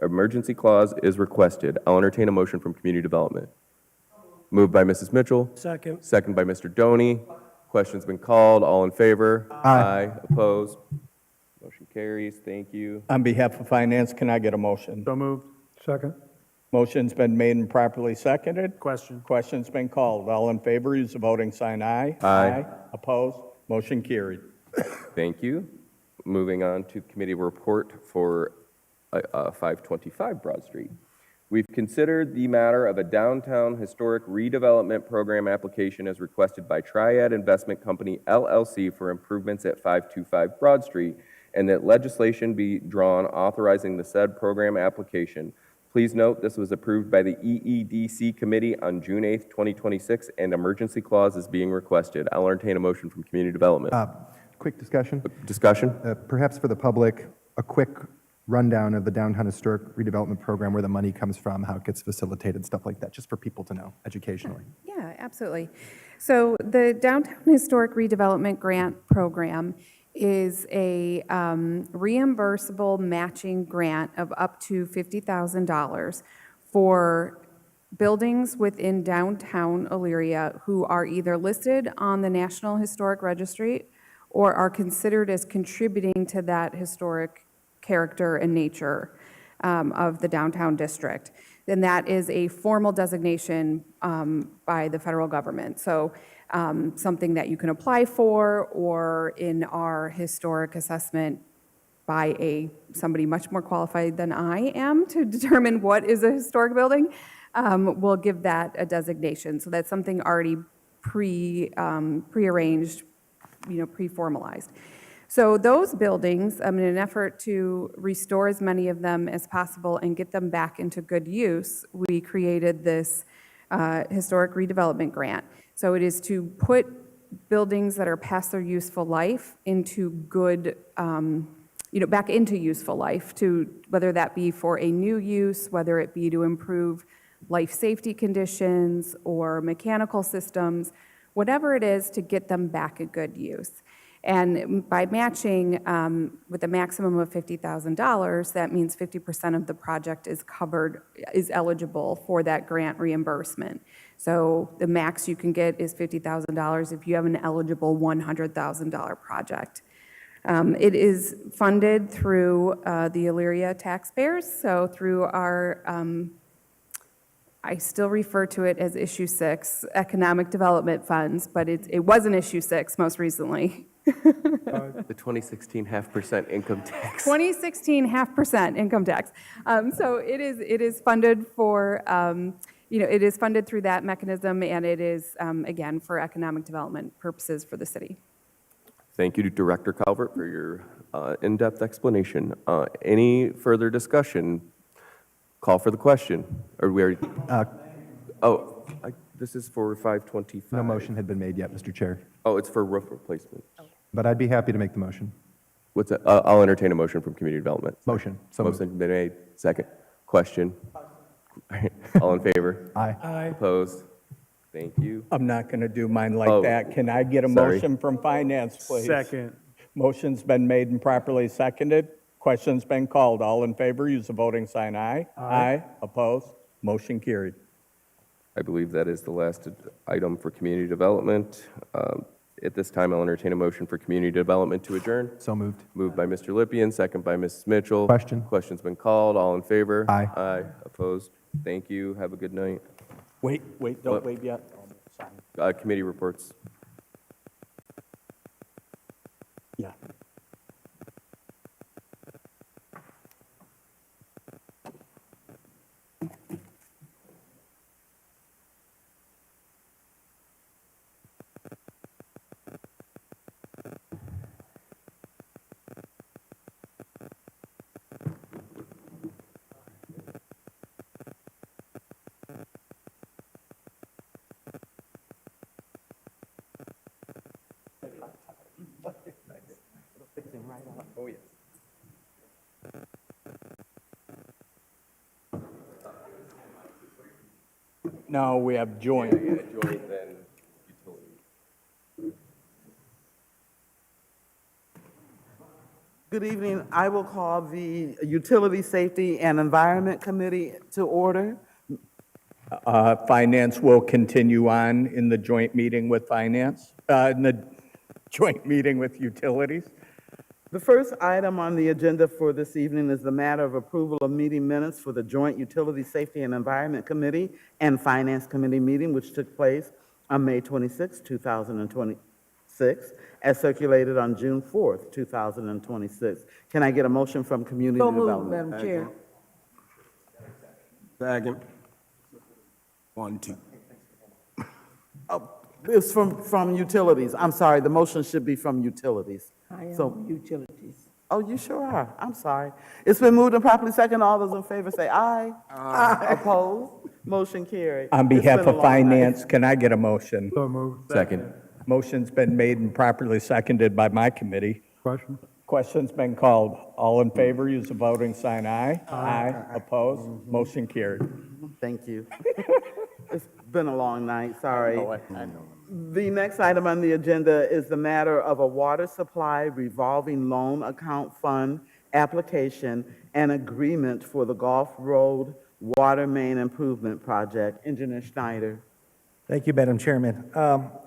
Emergency clause is requested. I'll entertain a motion from Community Development. Moved by Mrs. Mitchell. Second. Second by Mr. Doney. Question's been called. All in favor? Aye. Opposed? Motion carries. Thank you. On behalf of Finance, can I get a motion? So moved. Second. Motion's been made and properly seconded. Question. Question's been called. All in favor, use the voting sign aye. Aye. Opposed? Motion carried. Thank you. Moving on to committee report for 525 Broad Street. We've considered the matter of a downtown historic redevelopment program application as requested by Triad Investment Company, LLC, for improvements at 525 Broad Street, and that legislation be drawn authorizing the said program application. Please note this was approved by the EEDC Committee on June 8th, 2026, and emergency clause is being requested. I'll entertain a motion from Community Development. Quick discussion. Discussion? Perhaps for the public, a quick rundown of the Downtown Historic Redevelopment Program, where the money comes from, how it gets facilitated, stuff like that, just for people to know educationally. Yeah, absolutely. So the Downtown Historic Redevelopment Grant Program is a reimbursable matching grant of up to $50,000 for buildings within downtown Elyria who are either listed on the National Historic Registry or are considered as contributing to that historic character and nature of the downtown district. Then that is a formal designation by the federal government. So something that you can apply for, or in our historic assessment by somebody much more qualified than I am to determine what is a historic building, will give that a designation. So that's something already prearranged, pre-formalized. So those buildings, in an effort to restore as many of them as possible and get them back into good use, we created this historic redevelopment grant. So it is to put buildings that are past their useful life into good, back into useful life, to whether that be for a new use, whether it be to improve life safety conditions or mechanical systems, whatever it is, to get them back in good use. And by matching with a maximum of $50,000, that means 50% of the project is eligible for that grant reimbursement. So the max you can get is $50,000 if you have an eligible $100,000 project. It is funded through the Elyria taxpayers, so through our, I still refer to it as Issue 6, Economic Development Funds, but it was an Issue 6 most recently. The 2016 half% income tax. 2016 half% income tax. So it is funded for, it is funded through that mechanism, and it is, again, for economic development purposes for the city. Thank you to Director Calvert for your in-depth explanation. Any further discussion? Call for the question. Or we already, this is for 525. No motion had been made yet, Mr. Chair, Oh, it's for roof replacement. but I'd be happy to make the motion. What's that? I'll entertain a motion from Community Development. Motion. So moved. Motion been made. Second. Question. All in favor? Aye. Aye. Opposed? Thank you. I'm not going to do mine like Oh, that. Can I get a sorry. motion from Finance, please? Second. Motion's been made and properly seconded. Question's been called. All in favor, use the voting sign aye. Aye. Opposed? Motion carried. I believe that is the last item for community development. At this time, I'll entertain a motion for community development to adjourn. So moved. Moved by Mr. Lippian, second by Mrs. Mitchell. Question. Question's been called. All in favor? Aye. Aye. Opposed? Thank you. Have a good night. Wait, What? don't wait yet. Committee reports. Yeah. Oh, yes. No, we have joint. Joint, then utility. Good evening. I will call the Utility, Safety, and Environment Committee to order. Finance will continue on in the joint meeting with finance, in the joint meeting with utilities. The first item on the agenda for this evening is the matter of approval of meeting minutes for the joint Utility, Safety, and Environment Committee and Finance Committee meeting, which took place on May 26, 2026, as circulated on June 4th, 2026. Can I get a motion from Community So moved, Development? Madam Chair. Second. 1, 2. Oh, it's from Utilities. I'm sorry, the motion should be from Utilities. I So- am utilities. Oh, you sure are. I'm sorry. It's been moved and properly second. All those in favor say aye. Aye. Opposed? Motion carried. On It's behalf been a of long night. finance, can I get a motion? So moved. Second. Motion's been made and properly seconded by my committee. Question? Question's been called. All in favor, use the voting sign aye. Aye. Opposed? Motion carried. Thank you. It's been a long night, sorry. I know. The next item on the agenda is the matter of a water supply revolving loan account fund application and agreement for the Gulf Road Water Main Improvement Project. Engineer Schneider. Thank you, Madam Chairman.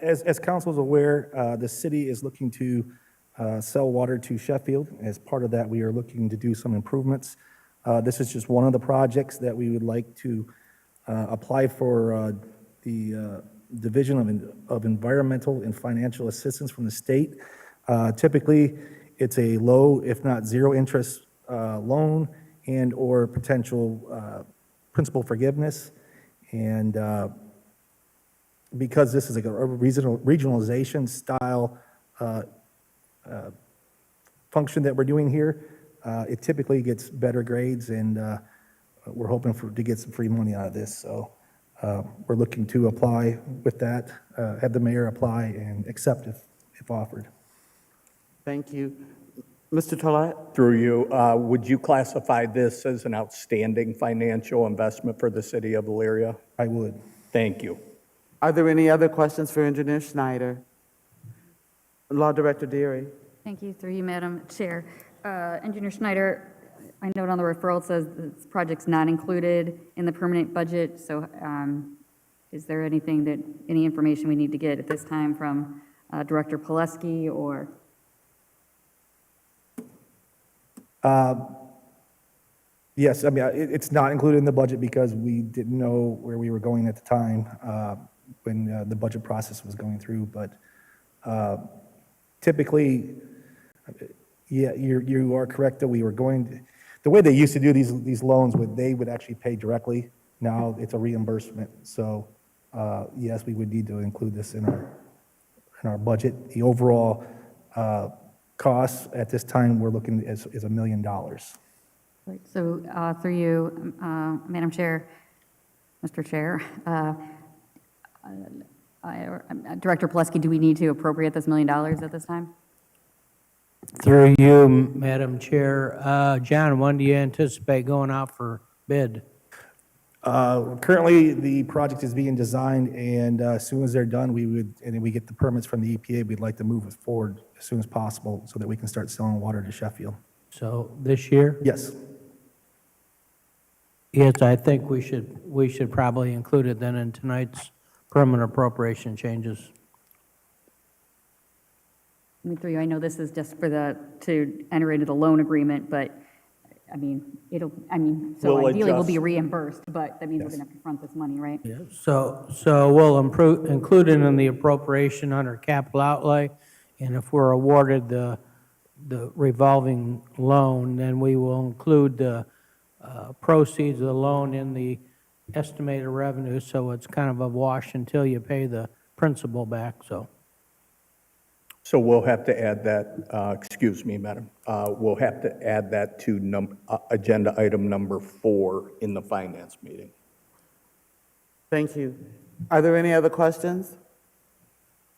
As council is aware, the city is looking to sell water to Sheffield. As part of that, we are looking to do some improvements. This is just one of the projects that we would like to apply for the Division of Environmental and Financial Assistance from the state. Typically, it's a low, if not zero interest loan and/or potential principal forgiveness. And because this is like a regionalization style function that we're doing here, it typically gets better grades, and we're hoping to get some free money out of this. So we're looking to apply with that, have the mayor apply and accept if offered. Thank you. Mr. Tolet? Through you, would you classify this as an outstanding financial investment for the city of Elyria? I would. Thank you. Are there any other questions for Engineer Schneider? Law Director Deary. Thank you, through you, Madam Chair. Engineer Schneider, I note on the referral it says this project's not included in the permanent budget, so is there anything that, any information we need to get at this time from Director Pileski or? Yes, I mean, it's not included in the budget because we didn't know where we were going at the time when the budget process was going through, but typically, yeah, you are correct that we were going, the way they used to do these loans, they would actually pay directly. Now it's a reimbursement, so yes, we would need to include this in our budget. The overall cost at this time, we're looking is $1 million. So through you, Madam Chair, Mr. Chair, Director Pileski, do we need to appropriate this $1 million at this time? Through you, Madam Chair. John, when do you anticipate going out for bid? Currently, the project is being designed, and as soon as they're done, and we get the permits from the EPA, we'd like to move it forward as soon as possible so that we can start selling water to Sheffield. So this year? Yes. Yes, I think we should probably include it then in tonight's permanent appropriation changes. through you, I know this is just for to enter into the loan agreement, but, I mean, so We'll ideally we'll adjust. be reimbursed, but that means we're going to have to front this money, right? So we'll include it in the appropriation under capital outlay, and if we're awarded the revolving loan, then we will include the proceeds of the loan in the estimated revenue, so it's kind of a wash until you pay the principal back, so. So we'll have to add that, excuse me, Madam, we'll have to add that to agenda item number 4 in the finance meeting. Thank you. Are there any other questions?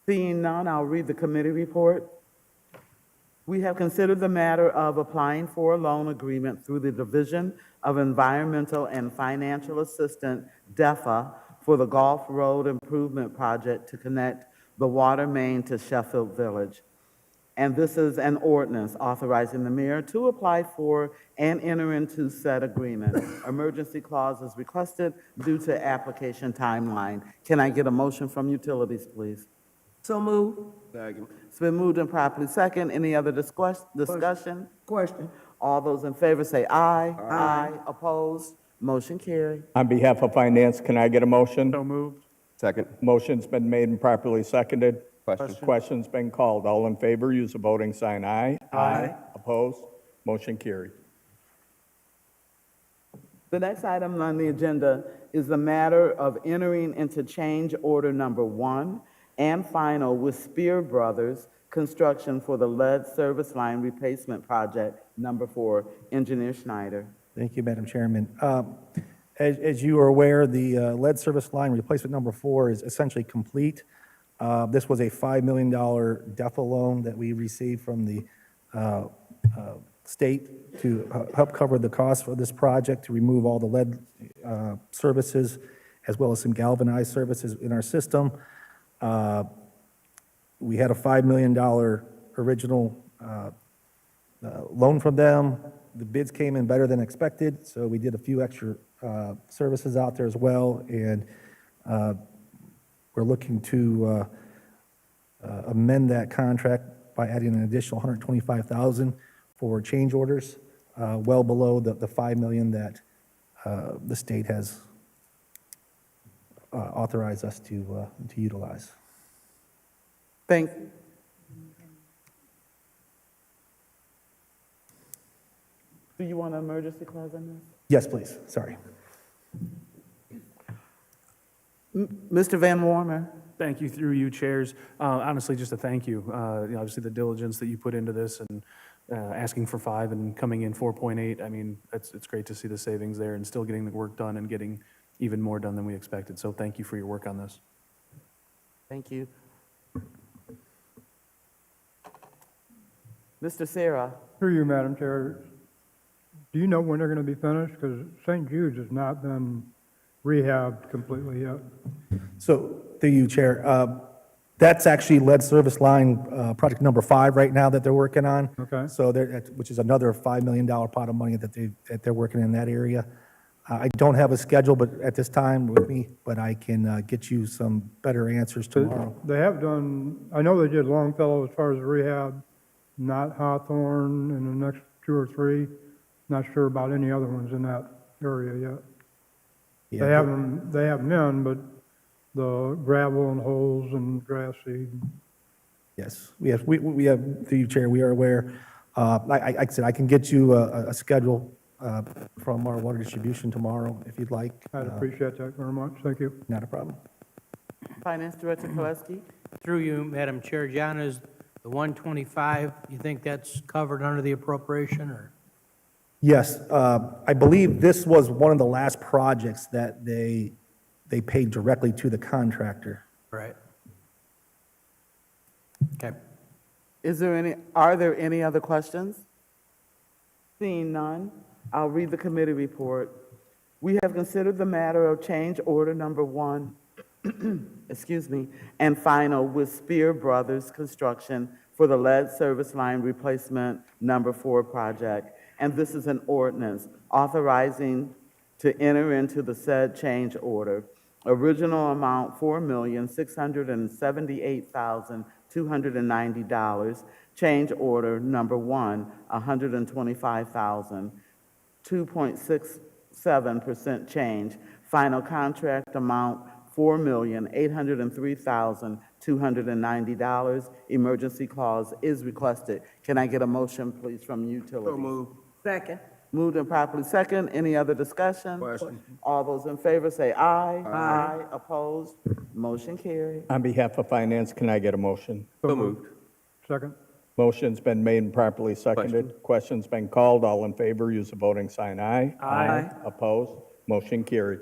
Seeing none, I'll read the committee report. We have considered the matter of applying for a loan agreement through the Division of Environmental and Financial Assistance, DEFA, for the Gulf Road Improvement Project to connect the water main to Sheffield Village. And this is an ordinance authorizing the mayor to apply for and enter into said agreement. Emergency clause is requested due to application timeline. Can I get a motion from utilities, please? So move. Second. It's been moved and properly second. Any other discussion? Question. All those in favor say aye. Aye. Opposed? Motion carried. On behalf of finance, can I get a motion? So moved. Second. Motion's been made and properly seconded. Question. Question's been called. All in favor, use the voting sign aye. Aye. Opposed? Motion carried. The next item on the agenda is the matter of entering into change order number 1 and final with Spear Brothers Construction for the lead service line replacement project number 4. Engineer Schneider. Thank you, Madam Chairman. As you are aware, the lead service line replacement number 4 is essentially complete. This was a $5 million DEFA loan that we received from the state to help cover the cost for this project, to remove all the lead services, as well as some galvanized services in our system. We had a $5 million original loan from them. The bids came in better than expected, so we did a few extra services out there as well, and we're looking to amend that contract by adding an additional $125,000 for change orders, well below the $5 million that the state has authorized us to utilize. Thank you. Do you want an emergency clause on this? Yes, please, sorry. Mr. Van Warmer? Thank you, through you, chairs. Honestly, just a thank you. Obviously, the diligence that you put into this and asking for 5 and coming in 4.8, I mean, it's great to see the savings there and still getting the work done and getting even more done than we expected. So thank you for your work on this. Thank you. Mr. Sarah? Through you, Madam Chair, do you know when they're going to be finished? Because St. Jude's has not been rehabbed completely yet. So, through you, Chair, that's actually lead service line project number 5 right now that they're working on. Okay. So, which is another $5 million pot of money that they're working in that area. I don't have a schedule, but at this time with me, but I can get you some better answers tomorrow. They have done, I know they did Longfellow as far as the rehab, not Hawthorne in the next 2 or 3. Not sure about any other ones in that area yet. Yeah, They have them in, but the gravel and holes and grass seed. Yes, we have, through you, Chair, we are aware. Like I said, I can get you a schedule from our water distribution tomorrow, if you'd like. I'd appreciate that very much. Thank you. Not a problem. Finance Director Kolesky? Through you, Madam Chair, John, is the 125, you think that's covered under the appropriation, or? Yes, I believe this was one of the last projects that they paid directly to the contractor. Right. Okay. Are there any other questions? Seeing none, I'll read the committee report. We have considered the matter of change order number 1, excuse me, and final with Spear Brothers Construction for the lead service line replacement number 4 project. And this is an ordinance authorizing to enter into the said change order. Original amount, $4,678,290. Change order number one, $125,000, 2.67% change. Final contract amount, $4,803,290. Emergency clause is requested. Can I get a motion, please, from utilities? So move. Second. Moved and properly second. Any other discussion? Question. All those in favor say aye. Aye. Opposed? Motion carried. On behalf of Finance, can I get a motion? So moved. Second. Motion's been made and properly seconded. Question's been called. All in favor, use the voting sign aye. Aye. Opposed? Motion carried.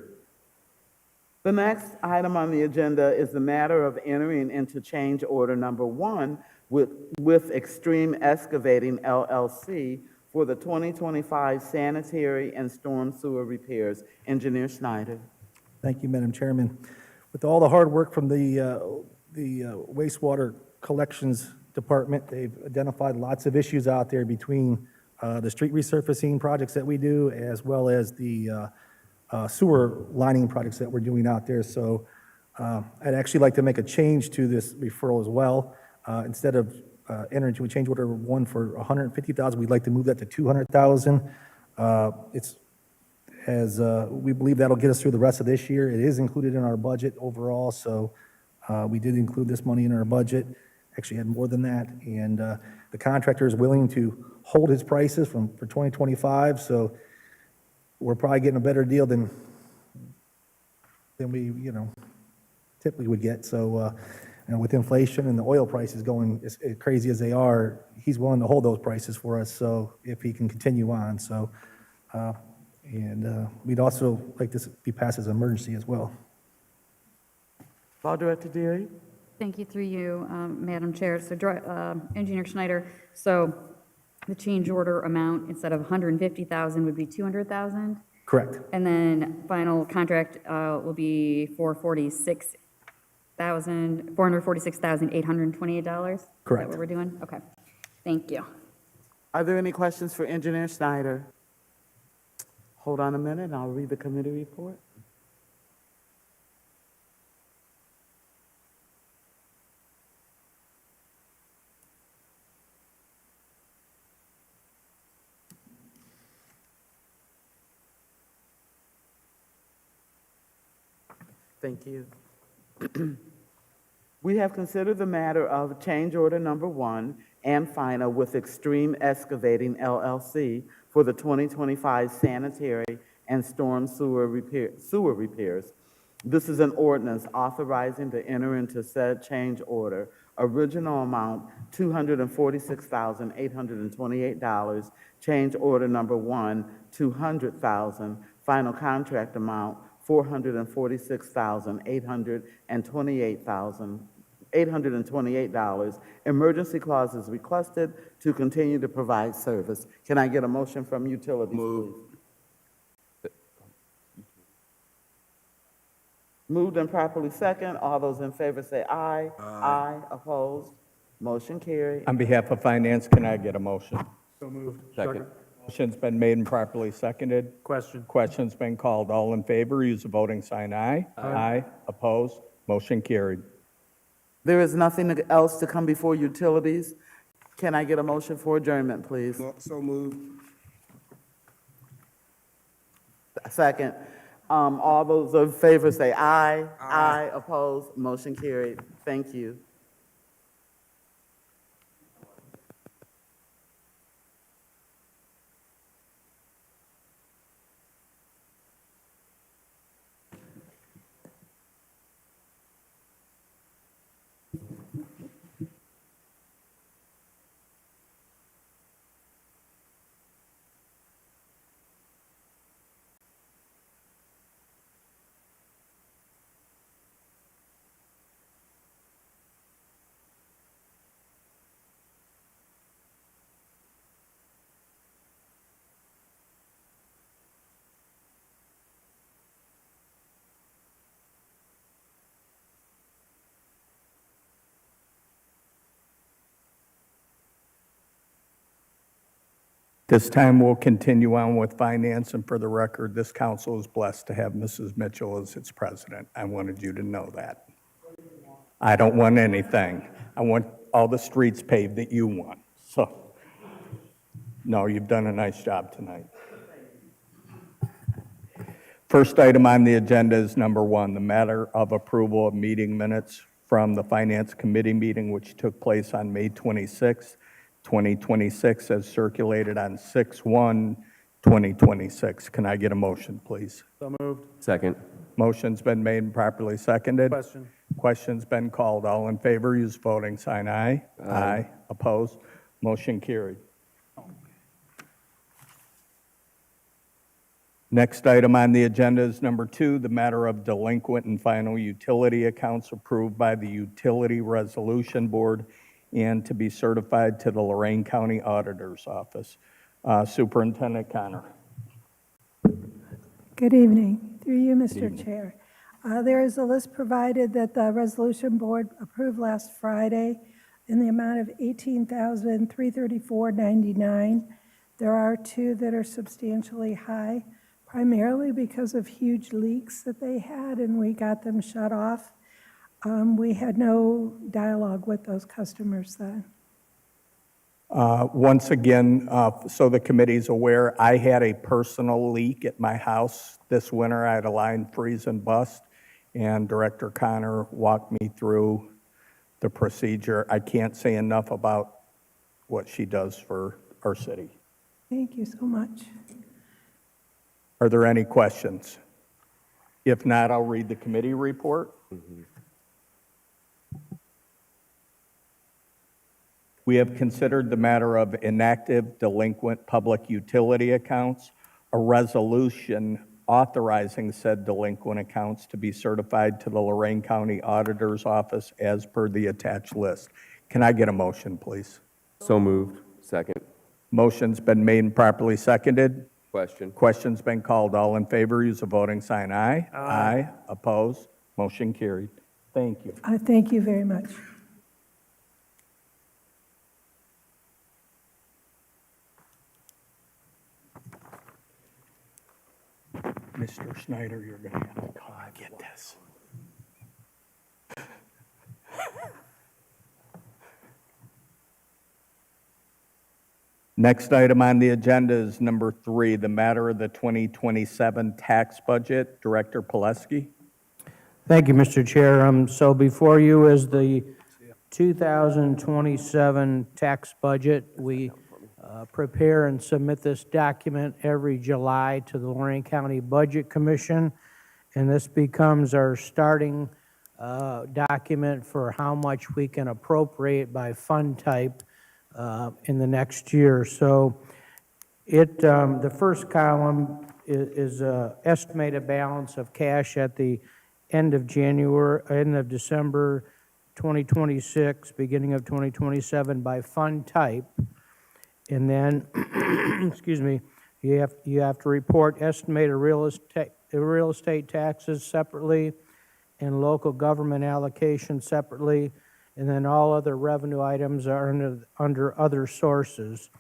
The next item on the agenda is the matter of entering into change order number one with Extreme Excavating LLC for the 2025 sanitary and storm sewer repairs. Engineer Schneider. Thank you, Madam Chairman. With all the hard work from the wastewater collections department, they've identified lots of issues out there between the street resurfacing projects that we do, as well as the sewer lining projects that we're doing out there. So I'd actually like to make a change to this referral as well. Instead of entering into a change order one for $150,000, we'd like to move that to $200,000. It's as we believe that'll get us through the rest of this year. It is included in our budget overall, so we did include this money in our budget. Actually had more than that, and the contractor is willing to hold his prices for 2025. So we're probably getting a better deal than we typically would get. So with inflation and the oil prices going as crazy as they are, he's willing to hold those prices for us. So if he can continue on, so. We'd also like this to be passed as an emergency as well. Law Director Deary. Thank you, through you, Madam Chair. So, Engineer Schneider, so the change order amount, instead of $150,000, would be $200,000? Correct. And then final contract will be $446,828? Is Correct. that what we're doing? Okay. Thank you. Are there any questions for Engineer Schneider? Hold on a minute, and I'll read the committee report. Thank you. We have considered the matter of change order number one and final with Extreme Excavating LLC for the 2025 sanitary and storm sewer repairs. This is an ordinance authorizing to enter into said change order. Original amount, $246,828. Change order number one, $200,000. Final contract amount, $828,000. Emergency clause is requested to continue to provide service. Can I get a motion from utilities, please? Moved and properly second. All those in favor say aye. Aye. Opposed? Motion carried. On behalf of Finance, can I get a motion? So moved. Second. Motion's been made and properly seconded. Question. Question's been called. All in favor, use the voting sign aye. Aye. Opposed? Motion carried. There is nothing else to come before utilities. Can I get a motion for adjournment, please? So moved. Second. All those in favor say aye. Aye. Opposed? Motion carried. Thank you. This time, we'll continue on with finance, and for the record, this council is blessed to have Mrs. Mitchell as its president. I wanted you to know that. I don't want anything. I want all the streets paved that you want. So, no, you've done a nice job tonight. First item on the agenda is number 1, the matter of approval of meeting minutes from the Finance Committee meeting, which took place on May 26, 2026, as circulated on 6/1/2026. Can I get a motion, please? So moved. Second. Motion's been made and properly seconded. Question. Question's been called. All in favor, use voting sign aye. Aye. Opposed? Motion carried. Next item on the agenda is number 2, the matter of delinquent and final utility accounts approved by the Utility Resolution Board and to be certified to the Lorraine County Auditor's Office. Superintendent Connor. Good evening. Through you, Mr. Chair. There is a list provided that the Resolution Board approved last Friday in the amount of $18,334.99. There are 2 that are substantially high, primarily because of huge leaks that they had, and we got them shut off. We had no dialogue with those customers then. Once again, so the committee's aware, I had a personal leak at my house this winter. I had a line freeze and bust, and Director Connor walked me through the procedure. I can't say enough about what she does for our city. Thank you so much. Are there any questions? If not, I'll read the committee report. We have considered the matter of inactive delinquent public utility accounts, a resolution authorizing said delinquent accounts to be certified to the Lorraine County Auditor's Office as per the attached list. Can I get a motion, please? So moved. Second. Motion's been made and properly seconded. Question. Question's been called. All in favor, use a voting sign aye. Aye. Opposed? Motion carried. Thank you. Thank you very much. Mr. Schneider, you're going to have to call. Get this. Next item on the agenda is number 3, the matter of the 2027 tax budget. Director Pileski. Thank you, Mr. Chair. So before you is the 2027 tax budget. We prepare and submit this document every July to the Lorraine County Budget Commission, and this becomes our starting document for how much we can appropriate by fund type in the next year. So the first column is estimated balance of cash at the end of December 2026, beginning of 2027 by fund type. And then, excuse me, you have to report estimated real estate taxes separately and local government allocation separately, and then all other revenue items are under other sources.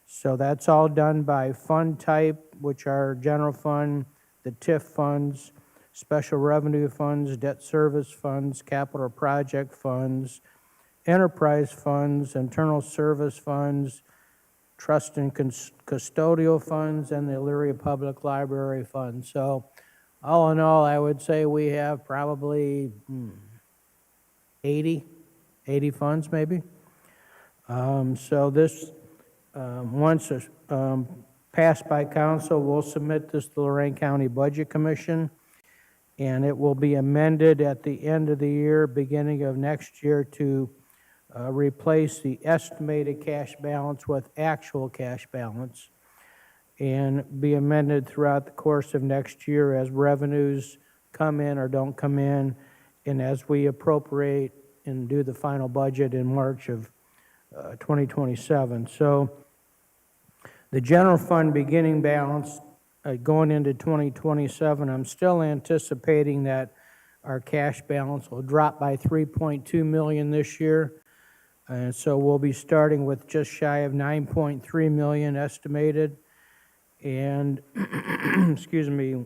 So that's all done by fund type, which are general fund, the TIF funds, special revenue funds, debt service funds, capital project funds, enterprise funds, internal service funds, trust and custodial funds, and the Elyria Public Library Fund. So all in all, I would say we have probably 80 funds maybe. So this, once passed by council, we'll submit this to the Lorraine County Budget Commission, and it will be amended at the end of the year, beginning of next year, to replace the estimated cash balance with actual cash balance, and be amended throughout the course of next year as revenues come in or don't come in, and as we appropriate and do the final budget in March of 2027. So the general fund beginning balance going into 2027, I'm still anticipating that our cash balance will drop by $3.2 million this year. And so we'll be starting with just shy of 9.3 million estimated. And, excuse me,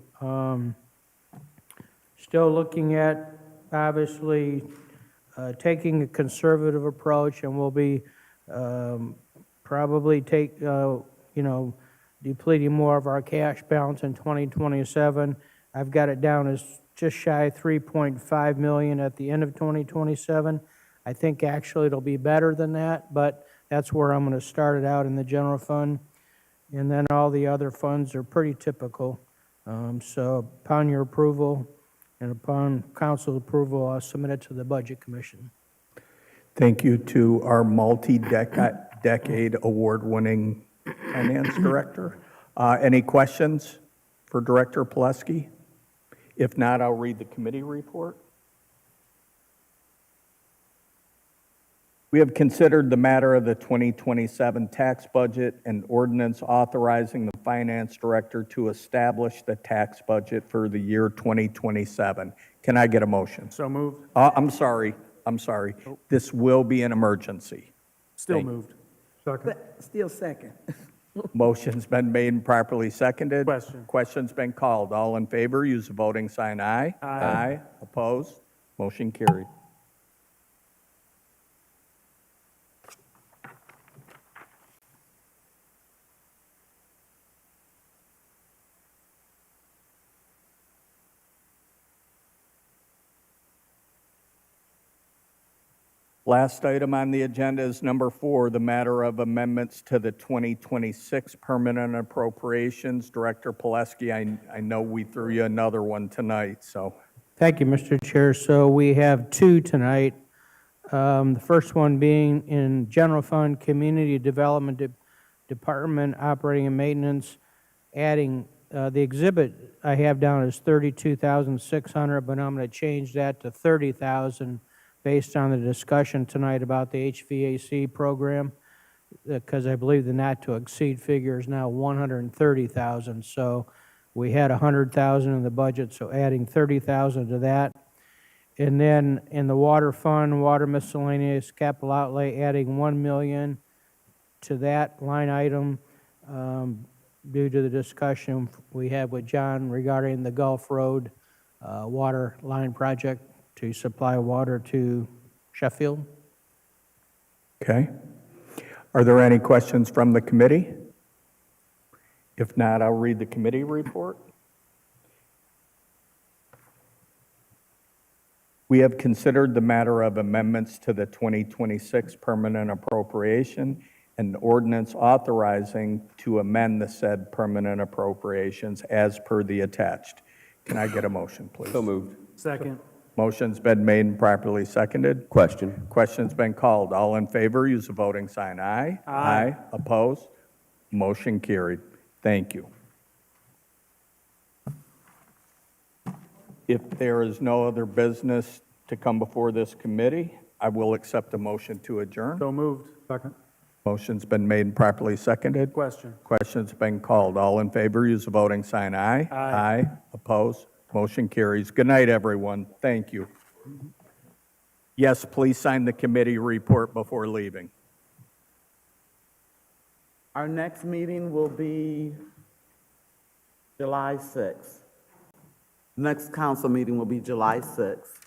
still looking at, obviously, taking a conservative approach, and we'll be probably depleting more of our cash balance in 2027. I've got it down as just shy of 3.5 million at the end of 2027. I think actually it'll be better than that, but that's where I'm going to start it out in the general fund. And then all the other funds are pretty typical. So upon your approval and upon council approval, I'll submit it to the Budget Commission. Thank you to our multi-decade award-winning finance director. Any questions for Director Pileski? If not, I'll read the committee report. We have considered the matter of the 2027 tax budget and ordinance authorizing the finance director to establish the tax budget for the year 2027. Can I get a motion? So moved. I'm sorry. This will be an emergency. Still Thank- moved. Still second. Motion's been made and properly seconded. Question. Question's been called. All in favor, use the voting sign aye. Aye. Opposed? Motion carried. Last item on the agenda is number 4, the matter of amendments to the 2026 permanent appropriations. Director Pileski, I know we threw you another one tonight, so. Thank you, Mr. Chair. So we have two tonight. The first one being in General Fund, Community Development Department, Operating and Maintenance, adding, the exhibit I have down is 32,600, but I'm going to change that to 30,000 based on the discussion tonight about the HVAC program, because I believe the not-to-exceed figure is now 130,000. So we had 100,000 in the budget, so adding 30,000 to that. And then in the water fund, water miscellaneous capital outlay, adding 1 million to that line item due to the discussion we had with John regarding the Gulf Road water line project to supply water to Sheffield. Okay. Are there any questions from the committee? If not, I'll read the committee report. We have considered the matter of amendments to the 2026 permanent appropriation and ordinance authorizing to amend the said permanent appropriations as per the attached. Can I get a motion, please? So moved. Second. Motion's been made and properly seconded. Question. Question's been called. All in favor, use the voting sign aye. Aye. Opposed? Motion carried. Thank you. If there is no other business to come before this committee, I will accept a motion to adjourn. So moved. Second. Motion's been made and properly seconded. Question. Question's been called. All in favor, use the voting sign aye. Aye. Opposed? Motion carries. Good night, everyone. Thank you. Yes, please sign the committee report before leaving. Our next meeting will be July 6th. Next council meeting will be July 6th.